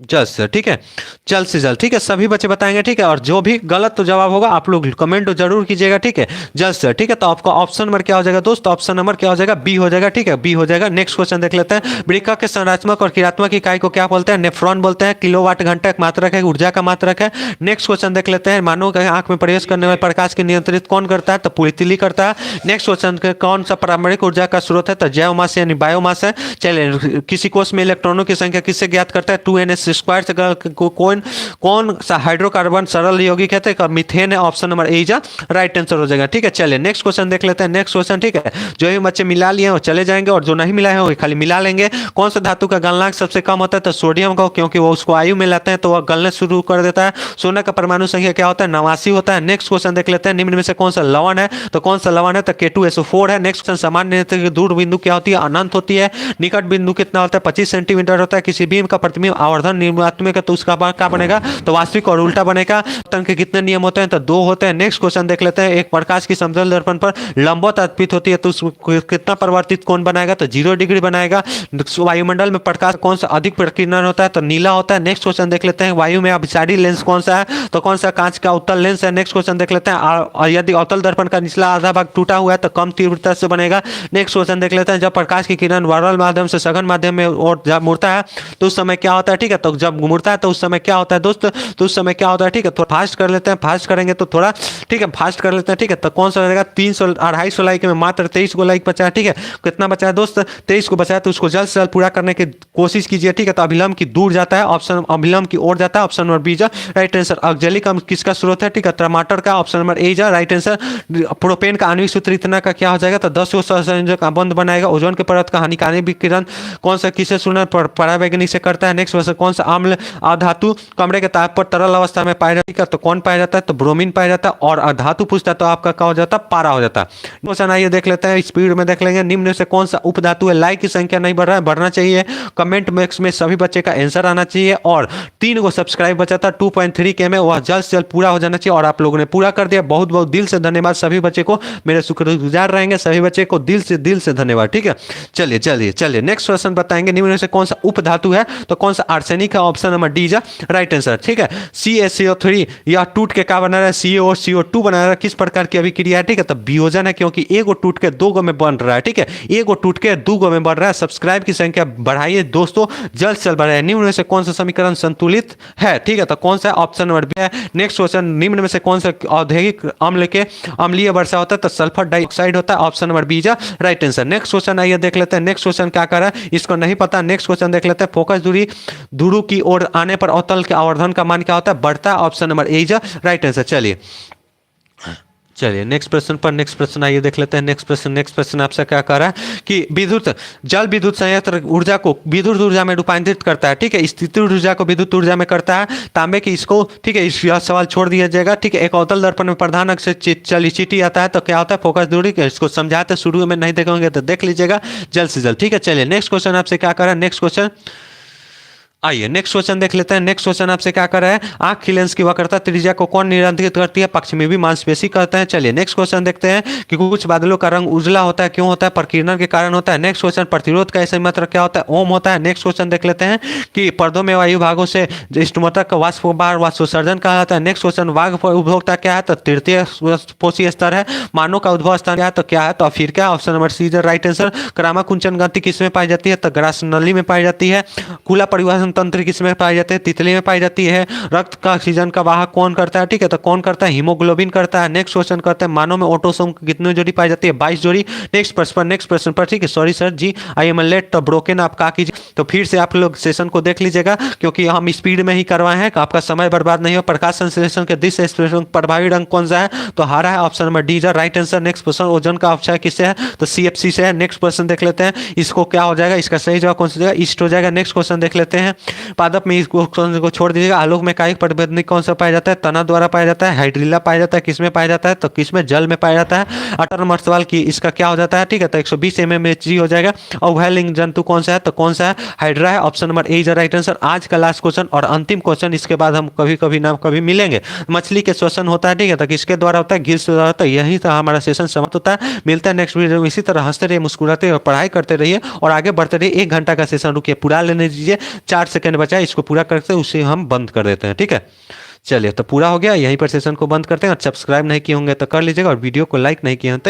जल्द से, ठीक है, जल्द से जल्द, ठीक है, सभी बच्चे बताएंगे, ठीक है। और जो भी गलत तो जवाब होगा आप लोग कमेंट तो जरूर कीजिएगा, ठीक है, जल्द से, ठीक है। तो आपका ऑप्शन नंबर क्या हो जाएगा दोस्त? ऑप्शन नंबर क्या हो जाएगा? बी हो जाएगा, ठीक है, बी हो जाएगा। नेक्स्ट क्वेश्चन देख लेते हैं, वृक्का के संरचनात्मक और क्रियात्मक इकाई को क्या बोलते हैं? नेफ्रॉन बोलते हैं। किलोवाट घंटा एक मात्रक है, ऊर्जा का मात्रक है। नेक्स्ट क्वेश्चन देख लेते हैं, मानव के आंख में प्रवेश करने वाले प्रकाश के नियंत्रित कौन करता है? तो पुलितिली करता है। नेक्स्ट क्वेश्चन, कौन सा पारंपरिक ऊर्जा का स्रोत है? तो जैवमास यानी बायोमास है। चलिए, किसी कोष में इलेक्ट्रॉनों की संख्या किससे ज्ञात करता है? 2ns² से। कौन कौन सा हाइड्रोकार्बन सरल यौगिक है? तो मीथेन है। ऑप्शन नंबर ए जा राइट आंसर हो जाएगा, ठीक है। चलिए नेक्स्ट क्वेश्चन देख लेते हैं। नेक्स्ट क्वेश्चन, ठीक है, जो भी बच्चे मिला लिए वो चले जाएंगे और जो नहीं मिला है वो खाली मिला लेंगे। कौन सा धातु का गलनांक सबसे कम होता है? तो सोडियम का, क्योंकि वो उसको वायु में लाते हैं तो वह गलने शुरू कर देता है। सोना का परमाणु संख्या क्या होता है? 89 होता है। नेक्स्ट क्वेश्चन देख लेते हैं, निम्न में से कौन सा लवण है? तो कौन सा लवण है? तो K2SO4 है। नेक्स्ट क्वेश्चन, सामान्य दूर बिंदु क्या होती है? अनंत होती है। निकट बिंदु कितना होता है? 25 सेंटीमीटर होता है। किसी बीम का प्रतिबिंब आवर्धन निर्मात्मक है तो उसका क्या बनेगा? तो वास्तविक और उल्टा बनेगा। तन के कितने नियम होते हैं? तो 2 होते हैं। नेक्स्ट क्वेश्चन देख लेते हैं, एक प्रकाश की समतल दर्पण पर लंबवत अर्पित होती है तो कितना परिवर्तित कोण बनाएगा? तो 0 डिग्री बनाएगा। वायुमंडल में प्रकाश कौन सा अधिक प्रकीर्णन होता है? तो नीला होता है। नेक्स्ट क्वेश्चन देख लेते हैं, वायु में अभिसारी लेंस कौन सा है? तो कौन सा? कांच का उत्तल लेंस है। नेक्स्ट क्वेश्चन देख लेते हैं, यदि अवतल दर्पण का निचला आधा भाग टूटा हुआ है तो कम तीव्रता से बनेगा। नेक्स्ट क्वेश्चन देख लेते हैं, जब प्रकाश की किरण वर्णल माध्यम से सघन माध्यम में और जब मुड़ता है तो उस समय क्या होता है? ठीक है, तो जब मुड़ता है तो उस समय क्या होता है दोस्त? तो उस समय क्या होता है? ठीक है, थोड़ा फास्ट कर लेते हैं, फास्ट करेंगे तो थोड़ा, ठीक है, फास्ट कर लेते हैं, ठीक है। तो कौन सा रहेगा? 300 250 लाइक में मात्र 23 को लाइक बचा है, ठीक है। कितना बचा है दोस्त? 23 को बचा है, तो उसको जल्द से जल्द पूरा करने की कोशिश कीजिए, ठीक है। तो अभिलंब की दूर जाता है, ऑप्शन अभिलंब की ओर जाता है। Option number B right answer. Oxalic अम्ल किसका स्रोत है? ठीक है, टमाटर का। Option number A right answer. Propane का आणविक सूत्र इतना का क्या हो जाएगा? तो 10 सहसंयोजक बंध बनाएगा। ओजोन के परत का हानिकारक विकिरण कौन सा किसे सुना परावैज्ञानिक से करता है? नेक्स्ट क्वेश्चन, कौन सा अम्ल अधातु कमरे के ताप पर तरल अवस्था में पाया जाता है? तो कौन पाया जाता है? तो ब्रोमीन पाया जाता है। और धातु पूछता है तो आपका क्या हो जाता है? पारा हो जाता है। क्वेश्चन आइए देख लेते हैं, स्पीड में देख लेंगे। निम्न में से कौन सा उपधातु है? लाइक की संख्या नहीं बढ़ रहा है, बढ़ना चाहिए। कमेंट बॉक्स में सभी बच्चे का आंसर आना चाहिए। और 3 को सब्सक्राइब बचा था 2.3 के में, वह जल्द से जल्द पूरा हो जाना चाहिए और आप लोगों ने पूरा कर दिया। बहुत बहुत दिल से धन्यवाद सभी बच्चे को, मेरे शुक्रगुजार रहेंगे सभी बच्चे को, दिल से धन्यवाद, ठीक है। चलिए चलिए चलिए नेक्स्ट क्वेश्चन बताएंगे, निम्न में से कौन सा उपधातु है? तो कौन सा? आर्सेनिक है। Option number D right answer, ठीक है। CaCO3 यह टूट के क्या बना रहा है? CO और CO2 बना रहा है। किस प्रकार की अभिक्रिया है? ठीक है, तो वियोजन है, क्योंकि एक गो टूट के 2 गो में बन रहा है, ठीक है, एक गो टूट के 2 गो में बन रहा है। सब्सक्राइब की संख्या बढ़ाइए दोस्तों, जल्द से जल्द बढ़ाइए। निम्न में से कौन सा समीकरण संतुलित है? ठीक है, तो कौन सा? ऑप्शन नंबर बी है। नेक्स्ट क्वेश्चन, निम्न में से कौन सा औद्योगिक अम्ल के अम्लीय वर्षा होता है? तो सल्फर डाइऑक्साइड होता है। Option number B right answer. Next question आइए देख लेते हैं, नेक्स्ट क्वेश्चन क्या कर रहा है इसको नहीं पता। नेक्स्ट क्वेश्चन देख लेते हैं, फोकस दूरी ध्रुव की ओर आने पर अवतल के आवर्धन का मान क्या होता है? बढ़ता है। Option number A right answer. चलिए चलिए नेक्स्ट प्रश्न आइए देख लेते हैं। नेक्स्ट प्रश्न आपसे क्या कह रहा है कि विद्युत जल विद्युत संयंत्र ऊर्जा को विद्युत ऊर्जा में रूपांतरित करता है, ठीक है, स्थितिज ऊर्जा को विद्युत ऊर्जा में करता है तांबे की, इसको ठीक है, यह सवाल छोड़ दिया जाएगा, ठीक है। एक अवतल दर्पण में प्रधान अक्ष से चली चीटी आता है तो क्या होता है, फोकस दूरी के, इसको समझाते शुरू में नहीं देखेंगे तो देख लीजिएगा जल्द से जल्द, ठीक है। चलिए नेक्स्ट क्वेश्चन आपसे क्या कर रहा है, नेक्स्ट क्वेश्चन आइए नेक्स्ट क्वेश्चन देख लेते हैं। नेक्स्ट क्वेश्चन आपसे क्या कर रहा है, आंख की लेंस की वक्रता त्रिज्या को कौन नियंत्रित करती है, पक्षमेवी मांसपेशी कहते हैं। चलिए नेक्स्ट क्वेश्चन देखते हैं कि कुछ बादलों का रंग उजला होता है, क्यों होता है, प्रकीर्णन के कारण होता है। नेक्स्ट क्वेश्चन प्रतिरोध का ऐसे मात्रा क्या होता है, ओम होता है। नेक्स्ट क्वेश्चन देख लेते हैं कि पर्दों में वायु भागों से स्टोमोटक वाष्पोत्सर्जन कहा जाता है। नेक्स्ट क्वेश्चन वाघ उपभोक्ता क्या है, तो तृतीय पोषी स्तर है। मानव का उद्भव स्थान क्या है, तो क्या है, तो फिर क्या, option number C is right answer. क्रामाकुंचन ग्रंथि किसमें पाई जाती है, तो ग्रास नली में पाई जाती है। खुला परिवहन तंत्र किसमें पाई जाती है, तितली में पाई जाती है। रक्त का ऑक्सीजन का वाहक कौन करता है, ठीक है, तो कौन करता है, हीमोग्लोबिन करता है। नेक्स्ट क्वेश्चन करते हैं मानव में ऑटोसोम कितनी जोड़ी पाई जाती है, 22 जोड़ी। नेक्स्ट प्रश्न पर ठीक है, sorry sir ji, I am late तो ब्रोकन, आप कहा कीजिए। तो फिर से आप लोग सेशन को देख लीजिएगा क्योंकि हम स्पीड में ही करवाए हैं, आपका समय बर्बाद नहीं हो। प्रकाश संश्लेषण के दिशा एक्सप्रेशन प्रभावी रंग कौन सा है, तो हरा है, option number D is right answer. Next question ozone का अक्षय किससे है, तो सीएफसी से है। नेक्स्ट क्वेश्चन देख लेते हैं, इसको क्या हो जाएगा, इसका सही जवाब कौन सा जाएगा, ईस्ट हो जाएगा। नेक्स्ट क्वेश्चन देख लेते हैं, पादप में इसको को छोड़ दीजिएगा। आलोक में कायिक प्रतिबंधक कौन सा पाया जाता है, तना द्वारा पाया जाता है। हाइड्रिला पाया जाता है, किसमें पाया जाता है, तो किसमें, जल में पाया जाता है। अटर मर्सवाल की इसका क्या हो जाता है, ठीक है, तो 120 mmHg हो जाएगा। और वह लिंग जंतु कौन सा है, तो कौन सा है, हाइड्रा है, option number A is right answer. आज का लास्ट क्वेश्चन और अंतिम क्वेश्चन, इसके बाद हम कभी कभी ना कभी मिलेंगे। मछली के श्वसन होता है, ठीक है, तो किसके द्वारा होता है, गिर से द्वारा होता है। यही था हमारा सेशन समाप्त होता है। मिलता है नेक्स्ट वीडियो में, इसी तरह हंसते रहिए, मुस्कुराते और पढ़ाई करते रहिए और आगे बढ़ते रहिए। 1 घंटा का सेशन रुकिए, पूरा लेने दीजिए, 4 सेकंड बचा है, इसको पूरा करते उसे हम बंद कर देते हैं, ठीक है। चलिए तो पूरा हो गया, यहीं पर सेशन को बंद करते हैं। और सब्सक्राइब नहीं किए होंगे तो कर लीजिएगा और वीडियो को लाइक नहीं किए हैं तो